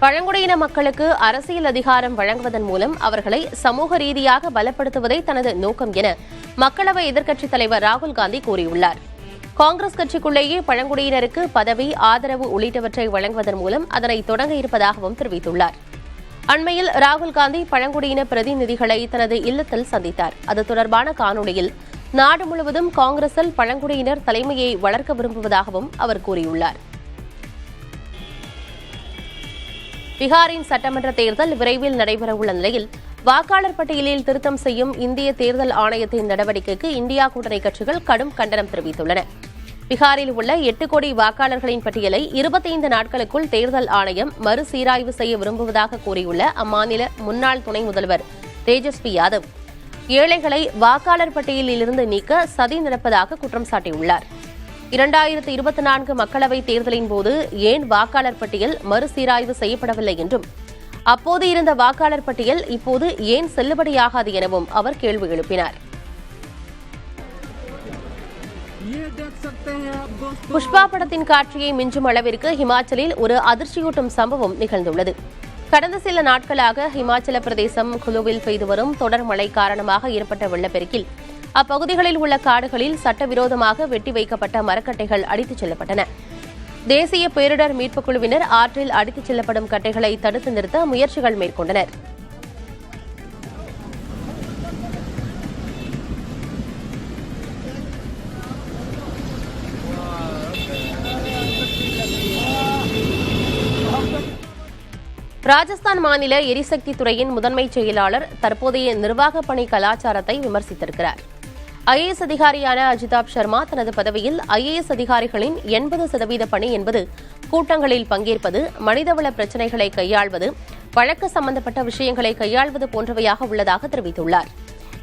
பழங்குடியின மக்களுக்கு அரசியல் அதிகாரம் வழங்குவதன் மூலம் அவர்களை சமூக ரீதியாக பலப்படுத்துவதே தனது நோக்கம் என மக்களவை எதிர்க்கட்சித் தலைவர் ராகுல் காந்தி கூறியுள்ளார். காங்கிரஸ் கட்சிக்குள்ளேயே பழங்குடியினருக்கு பதவி, ஆதரவு உள்ளிட்டவற்றை வழங்குவதன் மூலம் அதனை தொடங்க இருப்பதாகவும் தெரிவித்துள்ளார். அண்மையில் ராகுல் காந்தி பழங்குடியின பிரதிநிதிகளை தனது இல்லத்தில் சந்தித்தார். அது தொடர்பான காணொலியில் நாடு முழுவதும் காங்கிரஸில் பழங்குடியினர் தலைமையை வளர்க்க விரும்புவதாகவும் அவர் கூறியுள்ளார். பீகாரின் சட்டமன்ற தேர்தல் விரைவில் நடைபெறவுள்ள நிலையில் வாக்காளர் பட்டியலில் திருத்தம் செய்யும் இந்திய தேர்தல் ஆணையத்தின் நடவடிக்கைக்கு இந்தியா கூட்டணி கட்சிகள் கடும் கண்டனம் தெரிவித்துள்ளன. பீகாரில் உள்ள 8 கோடி வாக்காளர்களின் பட்டியலை 25 நாட்களுக்குள் தேர்தல் ஆணையம் மறுசீராய்வு செய்ய விரும்புவதாக கூறியுள்ள அம்மாநில முன்னாள் துணை முதல்வர் தேஜஸ்வி யாதவ் ஏழைகளை வாக்காளர் பட்டியலில் இருந்து நீக்க சதி நடப்பதாக குற்றம் சாட்டியுள்ளார். 2024 மக்களவைத் தேர்தலின் போது ஏன் வாக்காளர் பட்டியல் மறுசீராய்வு செய்யப்படவில்லை என்றும் அப்போது இருந்த வாக்காளர் பட்டியல் இப்போது ஏன் செல்லுபடியாகாது எனவும் அவர் கேள்வி எழுப்பினார். புஷ்பா படத்தின் காட்சியை மிஞ்சும் அளவிற்கு ஹிமாச்சலில் ஒரு அதிர்ச்சியூட்டும் சம்பவம் நிகழ்ந்துள்ளது. கடந்த சில நாட்களாக ஹிமாச்சல பிரதேசம் குலுவில் பெய்து வரும் தொடர் மழை காரணமாக ஏற்பட்ட வெள்ளப்பெருக்கில் அப்பகுதிகளில் உள்ள காடுகளில் சட்டவிரோதமாக வெட்டி வைக்கப்பட்ட மரக்கட்டைகள் அடித்துச் செல்லப்பட்டன. தேசிய பேரிடர் மீட்புக் குழுவினர் ஆற்றில் அடித்துச் செல்லப்படும் கட்டைகளை தடுத்து நிறுத்த முயற்சிகள் மேற்கொண்டனர். ராஜஸ்தான் மாநில எரிசக்தி துறையின் முதன்மைச் செயலாளர் தற்போதைய நிர்வாக பணி கலாச்சாரத்தை விமர்சித்திருக்கிறார். IAS அதிகாரியான அஜிதாப் சர்மா தனது பதவியில் IAS அதிகாரிகளின் 80% பணி என்பது கூட்டங்களில் பங்கேற்பது, மனிதவள பிரச்சினைகளை கையாள்வது, வழக்கு சம்பந்தப்பட்ட விஷயங்களை கையாள்வது போன்றவையாக உள்ளதாக தெரிவித்துள்ளார்.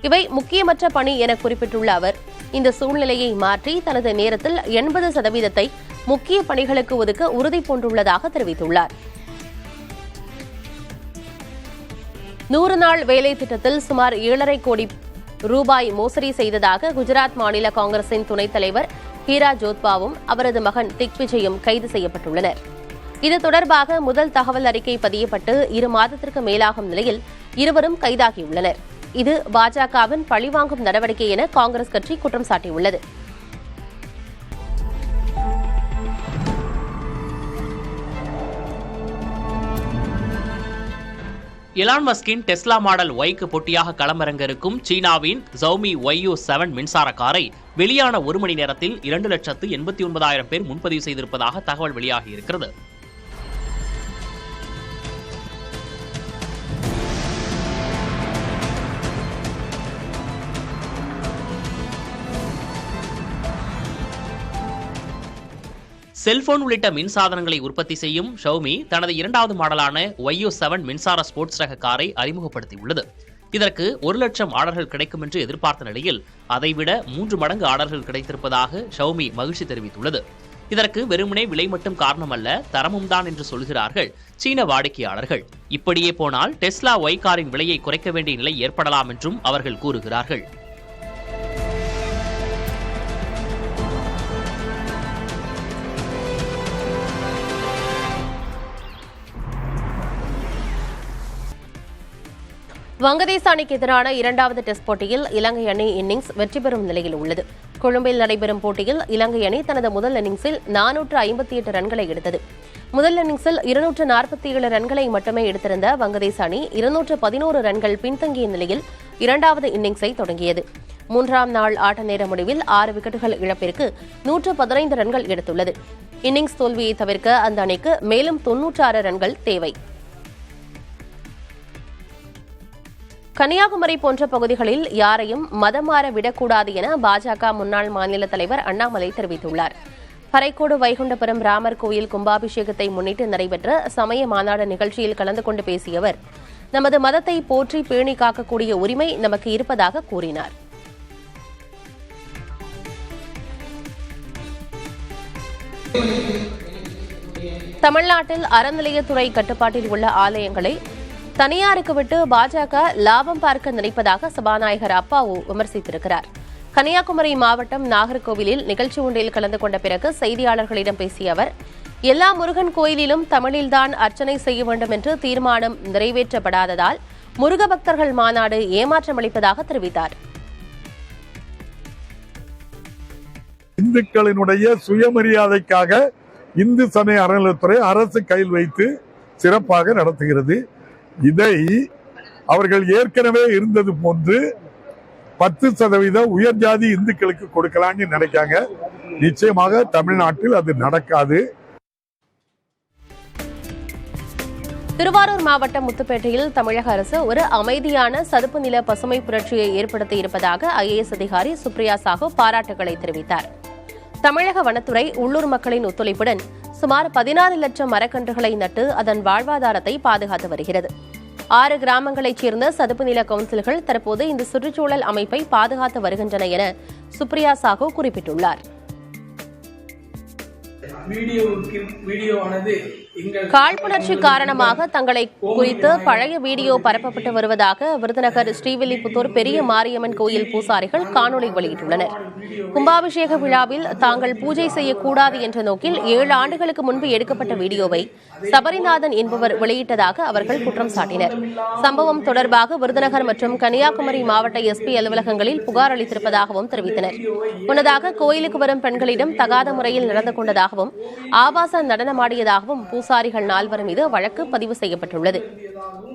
இவை முக்கியமற்ற பணி என குறிப்பிட்டுள்ள அவர் இந்த சூழ்நிலையை மாற்றி தனது நேரத்தில் 80% முக்கிய பணிகளுக்கு ஒதுக்க உறுதி பூண்டுள்ளதாக தெரிவித்துள்ளார். 100 நாள் வேலை திட்டத்தில் சுமார் 7.5 கோடி ரூபாய் மோசடி செய்ததாக குஜராத் மாநில காங்கிரசின் துணைத் தலைவர் ஹீரா ஜோத்பாவும் அவரது மகன் திக்விஜயும் கைது செய்யப்பட்டுள்ளனர். இது தொடர்பாக முதல் தகவல் அறிக்கை பதியப்பட்டு 2 மாதத்திற்கு மேலாகும் நிலையில் இருவரும் கைதாகியுள்ளனர். இது பாஜகவின் பழிவாங்கும் நடவடிக்கை என காங்கிரஸ் கட்சி குற்றம் சாட்டியுள்ளது. எலான் மஸ்கின் டெஸ்லா மாடல் ஒய்க்கு போட்டியாக களமிறங்க இருக்கும் சீனாவின் Xiaomi YU7 மின்சார காரை வெளியான 1 மணி நேரத்தில் 2,89,000 பேர் முன்பதிவு செய்திருப்பதாக தகவல் வெளியாகியிருக்கிறது. செல்போன் உள்ளிட்ட மின்சாதனங்களை உற்பத்தி செய்யும் Xiaomi தனது 2வது மாடலான YU7 மின்சார ஸ்போர்ட்ஸ் ரக காரை அறிமுகப்படுத்தியுள்ளது. இதற்கு 1 லட்சம் ஆர்டர்கள் கிடைக்கும் என்று எதிர்பார்த்த நிலையில் அதைவிட 3 மடங்கு ஆர்டர்கள் கிடைத்திருப்பதாக Xiaomi மகிழ்ச்சி தெரிவித்துள்ளது. இதற்கு வெறுமனே விலை மட்டும் காரணமல்ல, தரமும் தான் என்று சொல்கிறார்கள் சீன வாடிக்கையாளர்கள். இப்படியே போனால் டெஸ்லா ஒய் காரின் விலையை குறைக்க வேண்டிய நிலை ஏற்படலாம் என்றும் அவர்கள் கூறுகிறார்கள். வங்கதேச அணிக்கு எதிரான 2வது டெஸ்ட் போட்டியில் இலங்கை அணி இன்னிங்ஸ் வெற்றி பெறும் நிலையில் உள்ளது. கொழும்பில் நடைபெறும் போட்டியில் இலங்கை அணி தனது முதல் இன்னிங்ஸில் 458 ரன்களை எடுத்தது. முதல் இன்னிங்ஸில் 247 ரன்களை மட்டுமே எடுத்திருந்த வங்கதேச அணி 211 ரன்கள் பின்தங்கிய நிலையில் 2வது இன்னிங்ஸை தொடங்கியது. 3ஆம் நாள் ஆட்ட நேர முடிவில் 6 விக்கெட்டுகள் இழப்பிற்கு 115 ரன்கள் எடுத்துள்ளது. இன்னிங்ஸ் தோல்வியை தவிர்க்க அந்த அணிக்கு மேலும் 96 ரன்கள் தேவை. கன்னியாகுமரி போன்ற பகுதிகளில் யாரையும் மதம் மாற விடக்கூடாது என பாஜக முன்னாள் மாநில தலைவர் அண்ணாமலை தெரிவித்துள்ளார். பறைக்கோடு வைகுண்டபுரம் ராமர் கோயில் கும்பாபிஷேகத்தை முன்னிட்டு நடைபெற்ற சமய மாநாடு நிகழ்ச்சியில் கலந்து கொண்டு பேசிய அவர், நமது மதத்தை போற்றி பேணி காக்கக்கூடிய உரிமை நமக்கு இருப்பதாக கூறினார். தமிழ்நாட்டில் அறநிலையத்துறை கட்டுப்பாட்டில் உள்ள ஆலயங்களை தனியாருக்கு விட்டு பாஜக லாபம் பார்க்க நினைப்பதாக சபாநாயகர் அப்பாவு விமர்சித்திருக்கிறார். கன்னியாகுமரி மாவட்டம் நாகர்கோவிலில் நிகழ்ச்சி ஒன்றில் கலந்து கொண்ட பிறகு செய்தியாளர்களிடம் பேசிய அவர், எல்லா முருகன் கோயிலிலும் தமிழில்தான் அர்ச்சனை செய்ய வேண்டும் என்று தீர்மானம் நிறைவேற்றப்படாததால் முருக பக்தர்கள் மாநாடு ஏமாற்றமளிப்பதாக தெரிவித்தார். இந்துக்களினுடைய சுயமரியாதைக்காக இந்து சமய அறநிலையத்துறை அரசு கையில் வைத்து சிறப்பாக நடத்துகிறது. இதை அவர்கள் ஏற்கனவே இருந்தது போன்று 10% உயர் ஜாதி இந்துக்களுக்கு கொடுக்கலாம்னு நினைக்காங்க. நிச்சயமாக தமிழ்நாட்டில் அது நடக்காது. திருவாரூர் மாவட்டம் முத்துப்பேட்டையில் தமிழக அரசு ஒரு அமைதியான சதுப்பு நில பசுமை புரட்சியை ஏற்படுத்தி இருப்பதாக IAS அதிகாரி சுப்ரியா சாஹூ பாராட்டுகளை தெரிவித்தார். தமிழக வனத்துறை உள்ளூர் மக்களின் ஒத்துழைப்புடன் சுமார் 16 லட்சம் மரக்கன்றுகளை நட்டு அதன் வாழ்வாதாரத்தை பாதுகாத்து வருகிறது. 6 கிராமங்களைச் சேர்ந்த சதுப்பு நில கவுன்சில்கள் தற்போது இந்த சுற்றுச்சூழல் அமைப்பை பாதுகாத்து வருகின்றன என சுப்ரியா சாஹூ குறிப்பிட்டுள்ளார். காழ்ப்புணர்ச்சி காரணமாக தங்களை குறித்து பழைய வீடியோ பரப்பப்பட்டு வருவதாக விருதுநகர் ஸ்ரீவில்லிபுத்தூர் பெரிய மாரியம்மன் கோயில் பூசாரிகள் காணொலி வெளியிட்டுள்ளனர். கும்பாபிஷேக விழாவில் தாங்கள் பூஜை செய்யக்கூடாது என்ற நோக்கில் 7 ஆண்டுகளுக்கு முன்பு எடுக்கப்பட்ட வீடியோவை சபரிநாதன் என்பவர் வெளியிட்டதாக அவர்கள் குற்றம் சாட்டினர். சம்பவம் தொடர்பாக விருதுநகர் மற்றும் கன்னியாகுமரி மாவட்ட SP அலுவலகங்களில் புகார் அளித்திருப்பதாகவும் தெரிவித்தனர். முன்னதாக கோயிலுக்கு வரும் பெண்களிடம் தகாத முறையில் நடந்து கொண்டதாகவும் ஆபாச நடனமாடியதாகவும் பூசாரிகள் 4 மீது வழக்கு பதிவு செய்யப்பட்டுள்ளது.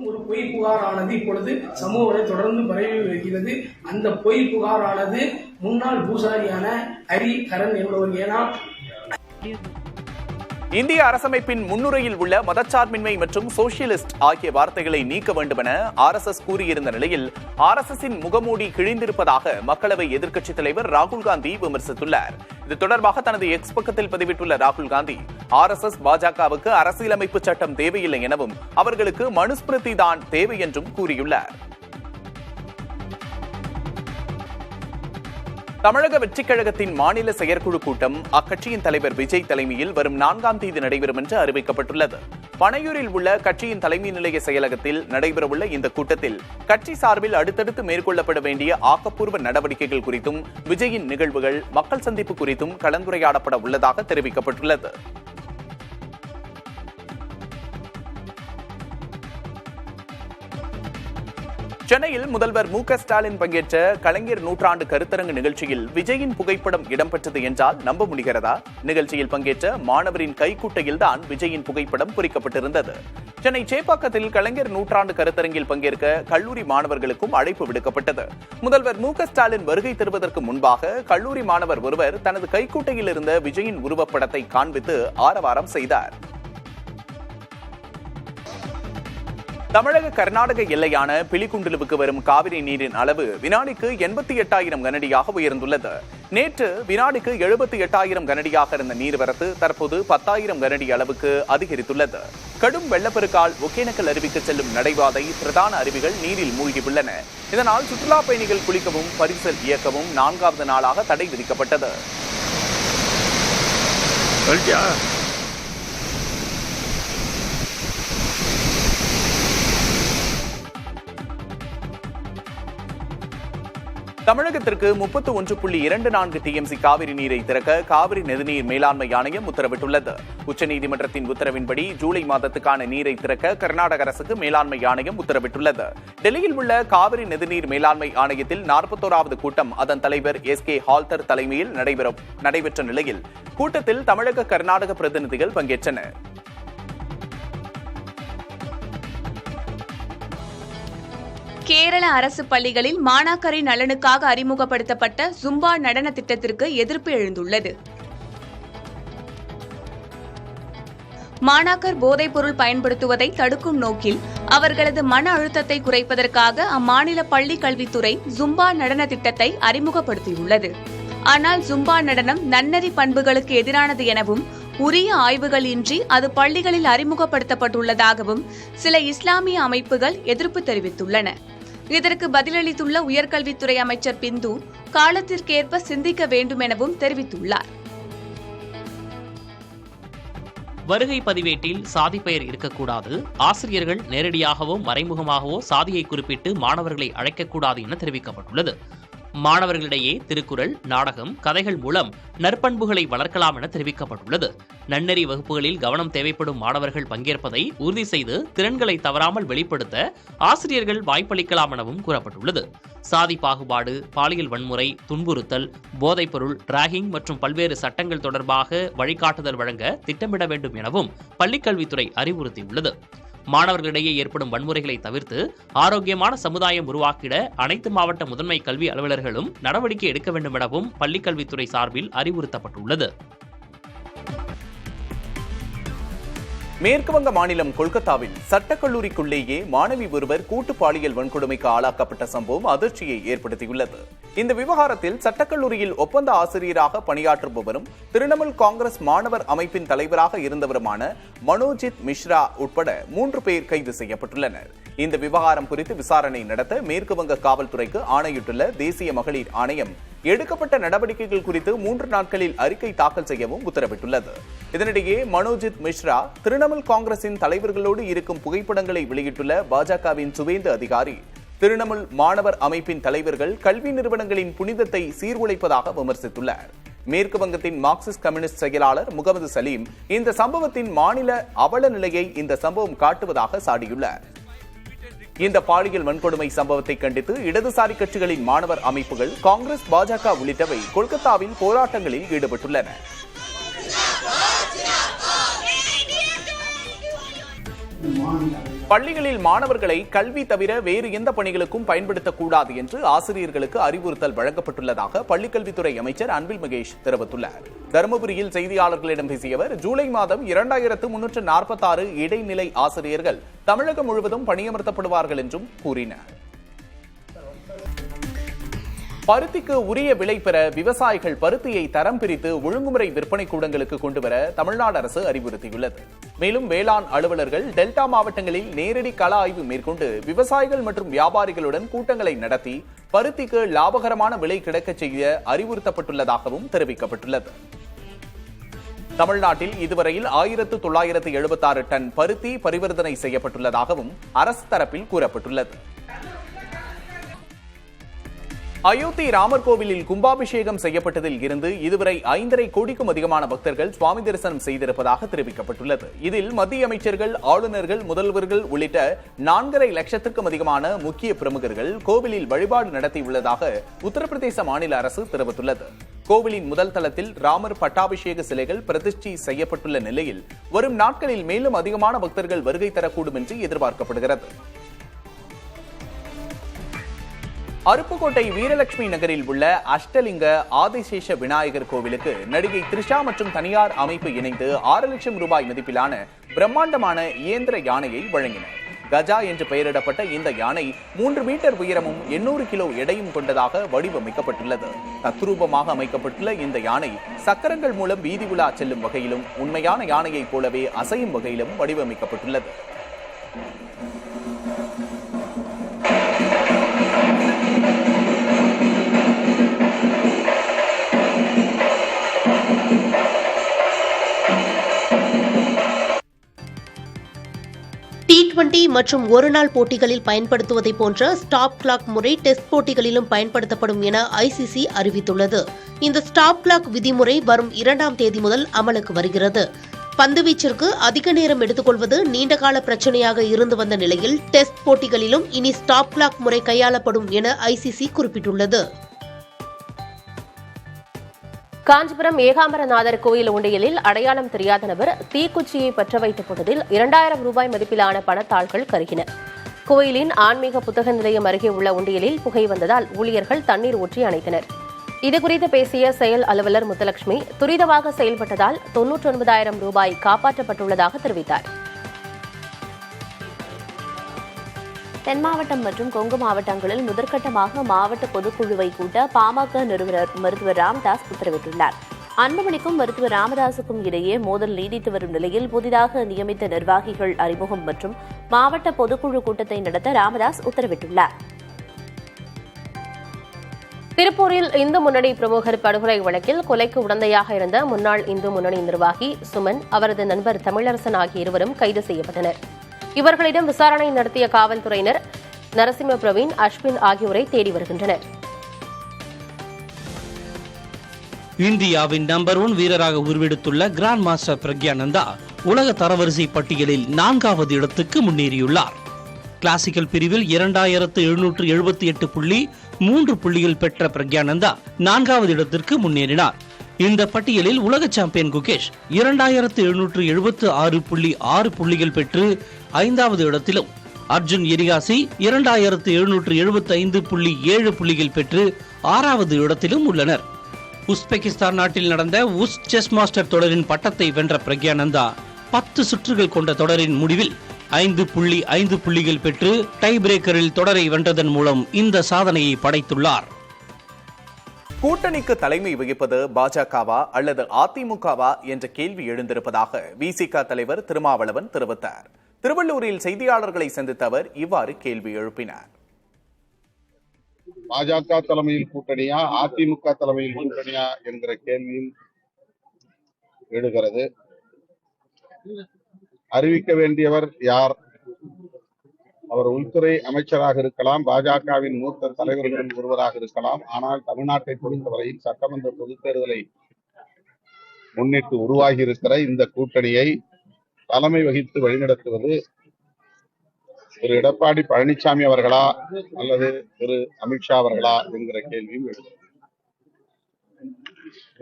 ஒரு பொய் புகாரானது இப்பொழுது சமூக தொடர்ந்து பரவி வருகிறது. அந்த பொய் புகாரானது முன்னாள் பூசாரியான ஹரி கரண் என்பவர். இந்திய அரசமைப்பின் முன்னுரையில் உள்ள மதச்சார்பின்மை மற்றும் சோசியலிஸ்ட் ஆகிய வார்த்தைகளை நீக்க வேண்டும் என RSS கூறியிருந்த நிலையில் RSSின் முகமூடி கிழிந்திருப்பதாக மக்களவை எதிர்க்கட்சித் தலைவர் ராகுல் காந்தி விமர்சித்துள்ளார். இது தொடர்பாக தனது எக்ஸ் பக்கத்தில் பதிவிட்டுள்ள ராகுல் காந்தி, RSS பாஜகவுக்கு அரசியலமைப்பு சட்டம் தேவையில்லை எனவும் அவர்களுக்கு மனுஸ்மிருதி தான் தேவை என்றும் கூறியுள்ளார். தமிழக வெற்றிக் கழகத்தின் மாநில செயற்குழு கூட்டம் அக்கட்சியின் தலைவர் விஜய் தலைமையில் வரும் 4ஆம் தேதி நடைபெறும் என்று அறிவிக்கப்பட்டுள்ளது. பனையூரில் உள்ள கட்சியின் தலைமை நிலைய செயலகத்தில் நடைபெறவுள்ள இந்த கூட்டத்தில் கட்சி சார்பில் அடுத்தடுத்து மேற்கொள்ளப்பட வேண்டிய ஆக்கப்பூர்வ நடவடிக்கைகள் குறித்தும் விஜயின் நிகழ்வுகள், மக்கள் சந்திப்பு குறித்தும் கலந்துரையாடப்பட உள்ளதாக தெரிவிக்கப்பட்டுள்ளது. சென்னையில் முதல்வர் மு க ஸ்டாலின் பங்கேற்ற கலைஞர் நூற்றாண்டு கருத்தரங்கு நிகழ்ச்சியில் விஜயின் புகைப்படம் இடம்பெற்றது என்றால் நம்ப முடிகிறதா? நிகழ்ச்சியில் பங்கேற்ற மாணவரின் கைக்குட்டையில்தான் விஜயின் புகைப்படம் பொறிக்கப்பட்டிருந்தது. சென்னை சேப்பாக்கத்தில் கலைஞர் நூற்றாண்டு கருத்தரங்கில் பங்கேற்க கல்லூரி மாணவர்களுக்கும் அழைப்பு விடுக்கப்பட்டது. முதல்வர் மு க ஸ்டாலின் வருகை தருவதற்கு முன்பாக கல்லூரி மாணவர் ஒருவர் தனது கைக்குட்டையில் இருந்த விஜயின் உருவப்படத்தை காண்பித்து ஆரவாரம் செய்தார். தமிழக கர்நாடக எல்லையான பிலிகுண்டுலுவுக்கு வரும் காவிரி நீரின் அளவு வினாடிக்கு 88,000 கனடியாக உயர்ந்துள்ளது. நேற்று வினாடிக்கு 78,000 கனடியாக இருந்த நீர்வரத்து தற்போது 10,000 கனடி அளவுக்கு அதிகரித்துள்ளது. கடும் வெள்ளப்பெருக்கால் ஒகேனக்கல் அருவிக்கு செல்லும் நடைபாதை, பிரதான அருவிகள் நீரில் மூழ்கியுள்ளன. இதனால் சுற்றுலா பயணிகள் குளிக்கவும் பரிசல் இயக்கவும் 4வது நாளாக தடை விதிக்கப்பட்டது. தமிழகத்திற்கு 31.24 டிஎம்சி காவிரி நீரை திறக்க காவிரி நதிநீர் மேலாண்மை ஆணையம் உத்தரவிட்டுள்ளது. உச்சநீதிமன்றத்தின் உத்தரவின்படி ஜூலை மாதத்துக்கான நீரை திறக்க கர்நாடக அரசுக்கு மேலாண்மை ஆணையம் உத்தரவிட்டுள்ளது. டெல்லியில் உள்ள காவிரி நதிநீர் மேலாண்மை ஆணையத்தில் 41வது கூட்டம் அதன் தலைவர் எஸ்.கே. ஹால்தர் தலைமையில் நடைபெற்ற நிலையில் கூட்டத்தில் தமிழக கர்நாடக பிரதிநிதிகள் பங்கேற்றனர். கேரள அரசு பள்ளிகளில் மாணாக்கரின் நலனுக்காக அறிமுகப்படுத்தப்பட்ட ஜும்பா நடன திட்டத்திற்கு எதிர்ப்பு எழுந்துள்ளது. மாணாக்கர் போதைப்பொருள் பயன்படுத்துவதை தடுக்கும் நோக்கில் அவர்களது மன அழுத்தத்தை குறைப்பதற்காக அம்மாநில பள்ளிக் கல்வித்துறை ஜும்பா நடன திட்டத்தை அறிமுகப்படுத்தியுள்ளது. ஆனால் ஜும்பா நடனம் நன்னெறி பண்புகளுக்கு எதிரானது எனவும் உரிய ஆய்வுகள் இன்றி அது பள்ளிகளில் அறிமுகப்படுத்தப்பட்டுள்ளதாகவும் சில இஸ்லாமிய அமைப்புகள் எதிர்ப்பு தெரிவித்துள்ளன. இதற்கு பதிலளித்துள்ள உயர்கல்வித்துறை அமைச்சர் பிந்து காலத்திற்கேற்ப சிந்திக்க வேண்டும் எனவும் தெரிவித்துள்ளார். வருகை பதிவேட்டில் சாதி பெயர் இருக்கக்கூடாது, ஆசிரியர்கள் நேரடியாகவோ மறைமுகமாகவோ சாதியை குறிப்பிட்டு மாணவர்களை அழைக்கக்கூடாது என தெரிவிக்கப்பட்டுள்ளது. மாணவர்களிடையே திருக்குறள், நாடகம், கதைகள் மூலம் நற்பண்புகளை வளர்க்கலாம் என தெரிவிக்கப்பட்டுள்ளது. நன்னெறி வகுப்புகளில் கவனம் தேவைப்படும் மாணவர்கள் பங்கேற்பதை உறுதி செய்து திறன்களை தவறாமல் வெளிப்படுத்த ஆசிரியர்கள் வாய்ப்பளிக்கலாம் எனவும் கூறப்பட்டுள்ளது. சாதி பாகுபாடு, பாலியல் வன்முறை, துன்புறுத்தல், போதைப்பொருள், டிராகிங் மற்றும் பல்வேறு சட்டங்கள் தொடர்பாக வழிகாட்டுதல் வழங்க திட்டமிட வேண்டும் எனவும் பள்ளிக்கல்வித்துறை அறிவுறுத்தியுள்ளது. மாணவர்களிடையே ஏற்படும் வன்முறைகளை தவிர்த்து ஆரோக்கியமான சமுதாயம் உருவாக்கிட அனைத்து மாவட்ட முதன்மை கல்வி அலுவலர்களும் நடவடிக்கை எடுக்க வேண்டும் எனவும் பள்ளிக்கல்வித்துறை சார்பில் அறிவுறுத்தப்பட்டுள்ளது. மேற்குவங்க மாநிலம் கொல்கத்தாவில் சட்டக்கல்லூரிக்குள்ளேயே மாணவி ஒருவர் கூட்டு பாலியல் வன்கொடுமைக்கு ஆளாக்கப்பட்ட சம்பவம் அதிர்ச்சியை ஏற்படுத்தியுள்ளது. இந்த விவகாரத்தில் சட்டக்கல்லூரியில் ஒப்பந்த ஆசிரியராக பணியாற்றுபவரும் திரிணாமுல் காங்கிரஸ் மாணவர் அமைப்பின் தலைவராக இருந்தவருமான மனோஜித் மிஸ்ரா உட்பட 3 பேர் கைது செய்யப்பட்டுள்ளனர். இந்த விவகாரம் குறித்து விசாரணை நடத்த மேற்குவங்க காவல்துறைக்கு ஆணையிட்டுள்ள தேசிய மகளிர் ஆணையம் எடுக்கப்பட்ட நடவடிக்கைகள் குறித்து 3 நாட்களில் அறிக்கை தாக்கல் செய்யவும் உத்தரவிட்டுள்ளது. இதனிடையே மனோஜித் மிஸ்ரா திரிணாமுல் காங்கிரசின் தலைவர்களோடு இருக்கும் புகைப்படங்களை வெளியிட்டுள்ள பாஜகவின் சுவேந்து அதிகாரி திரிணாமுல் மாணவர் அமைப்பின் தலைவர்கள் கல்வி நிறுவனங்களின் புனிதத்தை சீர்குலைப்பதாக விமர்சித்துள்ளார். மேற்கு வங்கத்தின் மார்க்சிஸ்ட் கம்யூனிஸ்ட் செயலாளர் முகமது சலீம் இந்த சம்பவத்தின் மாநில அவல நிலையை இந்த சம்பவம் காட்டுவதாக சாடியுள்ளார். இந்த பாலியல் வன்கொடுமை சம்பவத்தை கண்டித்து இடதுசாரி கட்சிகளின் மாணவர் அமைப்புகள், காங்கிரஸ், பாஜக உள்ளிட்டவை கொல்கத்தாவில் போராட்டங்களில் ஈடுபட்டுள்ளன. பள்ளிகளில் மாணவர்களை கல்வி தவிர வேறு எந்த பணிகளுக்கும் பயன்படுத்தக்கூடாது என்று ஆசிரியர்களுக்கு அறிவுறுத்தல் வழங்கப்பட்டுள்ளதாக பள்ளிக்கல்வித்துறை அமைச்சர் அன்பில் மகேஷ் தெரிவித்துள்ளார். தருமபுரியில் செய்தியாளர்களிடம் பேசிய அவர், ஜூலை மாதம் 2346 இடைநிலை ஆசிரியர்கள் தமிழகம் முழுவதும் பணியமர்த்தப்படுவார்கள் என்றும் கூறினார். பருத்திக்கு உரிய விலை பெற விவசாயிகள் பருத்தியை தரம் பிரித்து ஒழுங்குமுறை விற்பனை கூடங்களுக்கு கொண்டுவர தமிழ்நாடு அரசு அறிவுறுத்தியுள்ளது. மேலும் வேளாண் அலுவலர்கள் டெல்டா மாவட்டங்களில் நேரடி கள ஆய்வு மேற்கொண்டு விவசாயிகள் மற்றும் வியாபாரிகளுடன் கூட்டங்களை நடத்தி பருத்திக்கு லாபகரமான விலை கிடைக்கச் செய்ய அறிவுறுத்தப்பட்டுள்ளதாகவும் தெரிவிக்கப்பட்டுள்ளது. தமிழ்நாட்டில் இதுவரையில் 1976 டன் பருத்தி பரிவர்த்தனை செய்யப்பட்டுள்ளதாகவும் அரசு தரப்பில் கூறப்பட்டுள்ளது. அயோத்தி ராமர் கோவிலில் கும்பாபிஷேகம் செய்யப்பட்டதில் இருந்து இதுவரை 5.5 கோடிக்கும் அதிகமான பக்தர்கள் சுவாமி தரிசனம் செய்திருப்பதாக தெரிவிக்கப்பட்டுள்ளது. இதில் மத்திய அமைச்சர்கள், ஆளுநர்கள், முதல்வர்கள் உள்ளிட்ட 4.5 லட்சத்துக்கும் அதிகமான முக்கிய பிரமுகர்கள் கோவிலில் வழிபாடு நடத்தியுள்ளதாக உத்தரப்பிரதேச மாநில அரசு தெரிவித்துள்ளது. கோவிலின் முதல் தளத்தில் ராமர் பட்டாபிஷேக சிலைகள் பிரதிஷ்டை செய்யப்பட்டுள்ள நிலையில் வரும் நாட்களில் மேலும் அதிகமான பக்தர்கள் வருகை தரக்கூடும் என்று எதிர்பார்க்கப்படுகிறது. அருப்புக்கோட்டை வீரலட்சுமி நகரில் உள்ள அஷ்டலிங்க ஆதிசேஷ விநாயகர் கோவிலுக்கு நடிகை த்ரிஷா மற்றும் தனியார் அமைப்பு இணைந்து 6 லட்சம் ரூபாய் மதிப்பிலான பிரம்மாண்டமான இயந்திர யானையை வழங்கினர். கஜா என்று பெயரிடப்பட்ட இந்த யானை 3 மீட்டர் உயரமும் 800 கிலோ எடையும் கொண்டதாக வடிவமைக்கப்பட்டுள்ளது. தத்ரூபமாக அமைக்கப்பட்டுள்ள இந்த யானை சக்கரங்கள் மூலம் வீதி உலா செல்லும் வகையிலும் உண்மையான யானையைப் போலவே அசையும் வகையிலும் வடிவமைக்கப்பட்டுள்ளது. T20 மற்றும் ஒருநாள் போட்டிகளில் பயன்படுத்துவதை போன்ற ஸ்டாப் கிளாக் முறை டெஸ்ட் போட்டிகளிலும் பயன்படுத்தப்படும் என ICC அறிவித்துள்ளது. இந்த ஸ்டாப் கிளாக் விதிமுறை வரும் 2ஆம் தேதி முதல் அமலுக்கு வருகிறது. பந்துவீச்சிற்கு அதிக நேரம் எடுத்துக்கொள்வது நீண்டகால பிரச்சனையாக இருந்து வந்த நிலையில் டெஸ்ட் போட்டிகளிலும் இனி ஸ்டாப் கிளாக் முறை கையாளப்படும் என ICC குறிப்பிட்டுள்ளது. காஞ்சிபுரம் ஏகாம்பரநாதர் கோயில் உண்டியலில் அடையாளம் தெரியாத நபர் தீக்குச்சியை பற்ற வைத்த பொழுதில் 2000 ரூபாய் மதிப்பிலான பணத்தாள்கள் கருகின. கோயிலின் ஆன்மீக புத்தக நிலையம் அருகே உள்ள உண்டியலில் புகை வந்ததால் ஊழியர்கள் தண்ணீர் ஊற்றி அணைத்தனர். இதுகுறித்து பேசிய செயல் அலுவலர் முத்துலட்சுமி, துரிதமாக செயல்பட்டதால் 99,000 ரூபாய் காப்பாற்றப்பட்டுள்ளதாக தெரிவித்தார். தென் மாவட்டம் மற்றும் கொங்கு மாவட்டங்களில் முதற்கட்டமாக மாவட்ட பொதுக்குழுவை கூட்ட பாமக நிறுவனர் மருத்துவர் ராமதாஸ் உத்தரவிட்டுள்ளார். அன்புமணிக்கும் மருத்துவர் ராமதாசுக்கும் இடையே மோதல் நீடித்து வரும் நிலையில் புதிதாக நியமித்த நிர்வாகிகள் அறிமுகம் மற்றும் மாவட்ட பொதுக்குழு கூட்டத்தை நடத்த ராமதாஸ் உத்தரவிட்டுள்ளார். திருப்பூரில் இந்து முன்னணி பிரமுகர் படுகொலை வழக்கில் கொலைக்கு உடந்தையாக இருந்த முன்னாள் இந்து முன்னணி நிர்வாகி சுமன், அவரது நண்பர் தமிழரசன் ஆகிய இருவரும் கைது செய்யப்பட்டனர். இவர்களிடம் விசாரணை நடத்திய காவல்துறையினர் நரசிம்ம பிரவீன், அஸ்வின் ஆகியோரை தேடி வருகின்றனர். இந்தியாவின் நம்பர் 1 வீரராக உருவெடுத்துள்ள கிராண்ட் மாஸ்டர் பிரக்யானந்தா உலக தரவரிசை பட்டியலில் 4வது இடத்துக்கு முன்னேறியுள்ளார். கிளாசிக்கல் பிரிவில் 2778 புள்ளிகள் பெற்ற பிரக்யானந்தா 4வது இடத்திற்கு முன்னேறினார். இந்த பட்டியலில் உலக சாம்பியன் குகேஷ் 2776.6 புள்ளிகள் பெற்று 5வது இடத்திலும், அர்ஜுன் எரிகாசி 2775.7 புள்ளிகள் பெற்று 6வது இடத்திலும் உள்ளனர். உஸ்பெகிஸ்தான் நாட்டில் நடந்த உஸ் செஸ் மாஸ்டர் தொடரின் பட்டத்தை வென்ற பிரக்யானந்தா 10 சுற்றுகள் கொண்ட தொடரின் முடிவில் 5.5 புள்ளிகள் பெற்று டை பிரேக்கரில் தொடரை வென்றதன் மூலம் இந்த சாதனையை படைத்துள்ளார். கூட்டணிக்கு தலைமை வகிப்பது பாஜகவா அல்லது அதிமுகவா என்ற கேள்வி எழுந்திருப்பதாக விசிக தலைவர் திருமாவளவன் தெரிவித்தார். திருவள்ளூரில் செய்தியாளர்களை சந்தித்த அவர் இவ்வாறு கேள்வி எழுப்பினார். பாஜக தலைமையில் கூட்டணியா, அதிமுக தலைமையில் கூட்டணியா என்கிற கேள்வியும் எழுகிறது. அறிவிக்க வேண்டியவர் யார்? அவர் உள்துறை அமைச்சராக இருக்கலாம், பாஜகவின் மூத்த தலைவர்களில் ஒருவராக இருக்கலாம். ஆனால் தமிழ்நாட்டை பொறுத்தவரையில் சட்டமன்ற பொதுத் தேர்தலை முன்னிட்டு உருவாகி இருக்கிற இந்த கூட்டணியை தலைமை வகித்து வழிநடத்துவது திரு எடப்பாடி பழனிசாமி அவர்களா அல்லது திரு அமித்ஷா அவர்களா என்கிற கேள்வியும் எழுகிறது.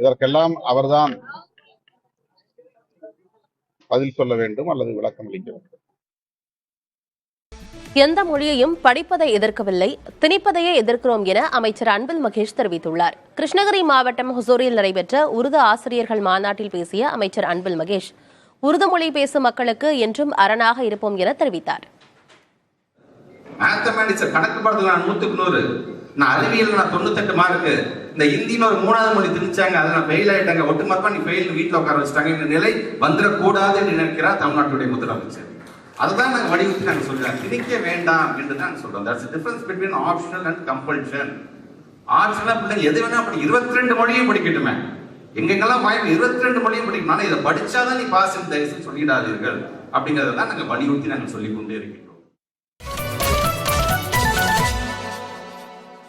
இதற்கெல்லாம் அவர்தான் பதில் சொல்ல வேண்டும் அல்லது விளக்கம் அளிக்க வேண்டும். எந்த மொழியையும் படிப்பதை எதிர்க்கவில்லை, திணிப்பதையே எதிர்க்கிறோம் என அமைச்சர் அன்பில் மகேஷ் தெரிவித்துள்ளார். கிருஷ்ணகிரி மாவட்டம் ஹொசூரில் நடைபெற்ற உருது ஆசிரியர்கள் மாநாட்டில் பேசிய அமைச்சர் அன்பில் மகேஷ், உருது மொழி பேசும் மக்களுக்கு என்றும் அரணாக இருப்போம் என தெரிவித்தார். மேத்தமேட்டிக்ஸ் கணக்கு பாடத்தில் நான் 100க்கு 100, நான் அறிவியல் நான் 98 மார்க்கு, இந்த ஹிந்தின்னு ஒரு 3வது மொழி திணிச்சாங்க, அதை நான் ஃபெயில் ஆயிட்டாங்க, ஒட்டுமொத்தமா நீ ஃபெயில் வீட்டில் உட்கார வச்சுட்டாங்க, இந்த நிலை வந்துடக்கூடாது என்று நினைக்கிறார் தமிழ்நாட்டுடைய முதலமைச்சர். அதுதான் நாங்கள் வலியுறுத்தி நாங்கள் சொல்றோம், திணிக்க வேண்டாம் என்று தான் சொல்றோம். That's difference between optional and compulsion. Optional பிள்ளைங்க எது வேணா அப்படி 22 மொழியும் படிக்கட்டுமே, எங்கெங்கெல்லாம் வாய்ப்பு 22 மொழியும் படிக்கணும், ஆனால் இதை படிச்சாதான் நீ பாஸ் தயவுசெய்து சொல்லிடாதீர்கள் அப்படிங்கிறத தான் நாங்கள் வலியுறுத்தி நாங்கள் சொல்லிக் கொண்டே இருக்கிறோம்.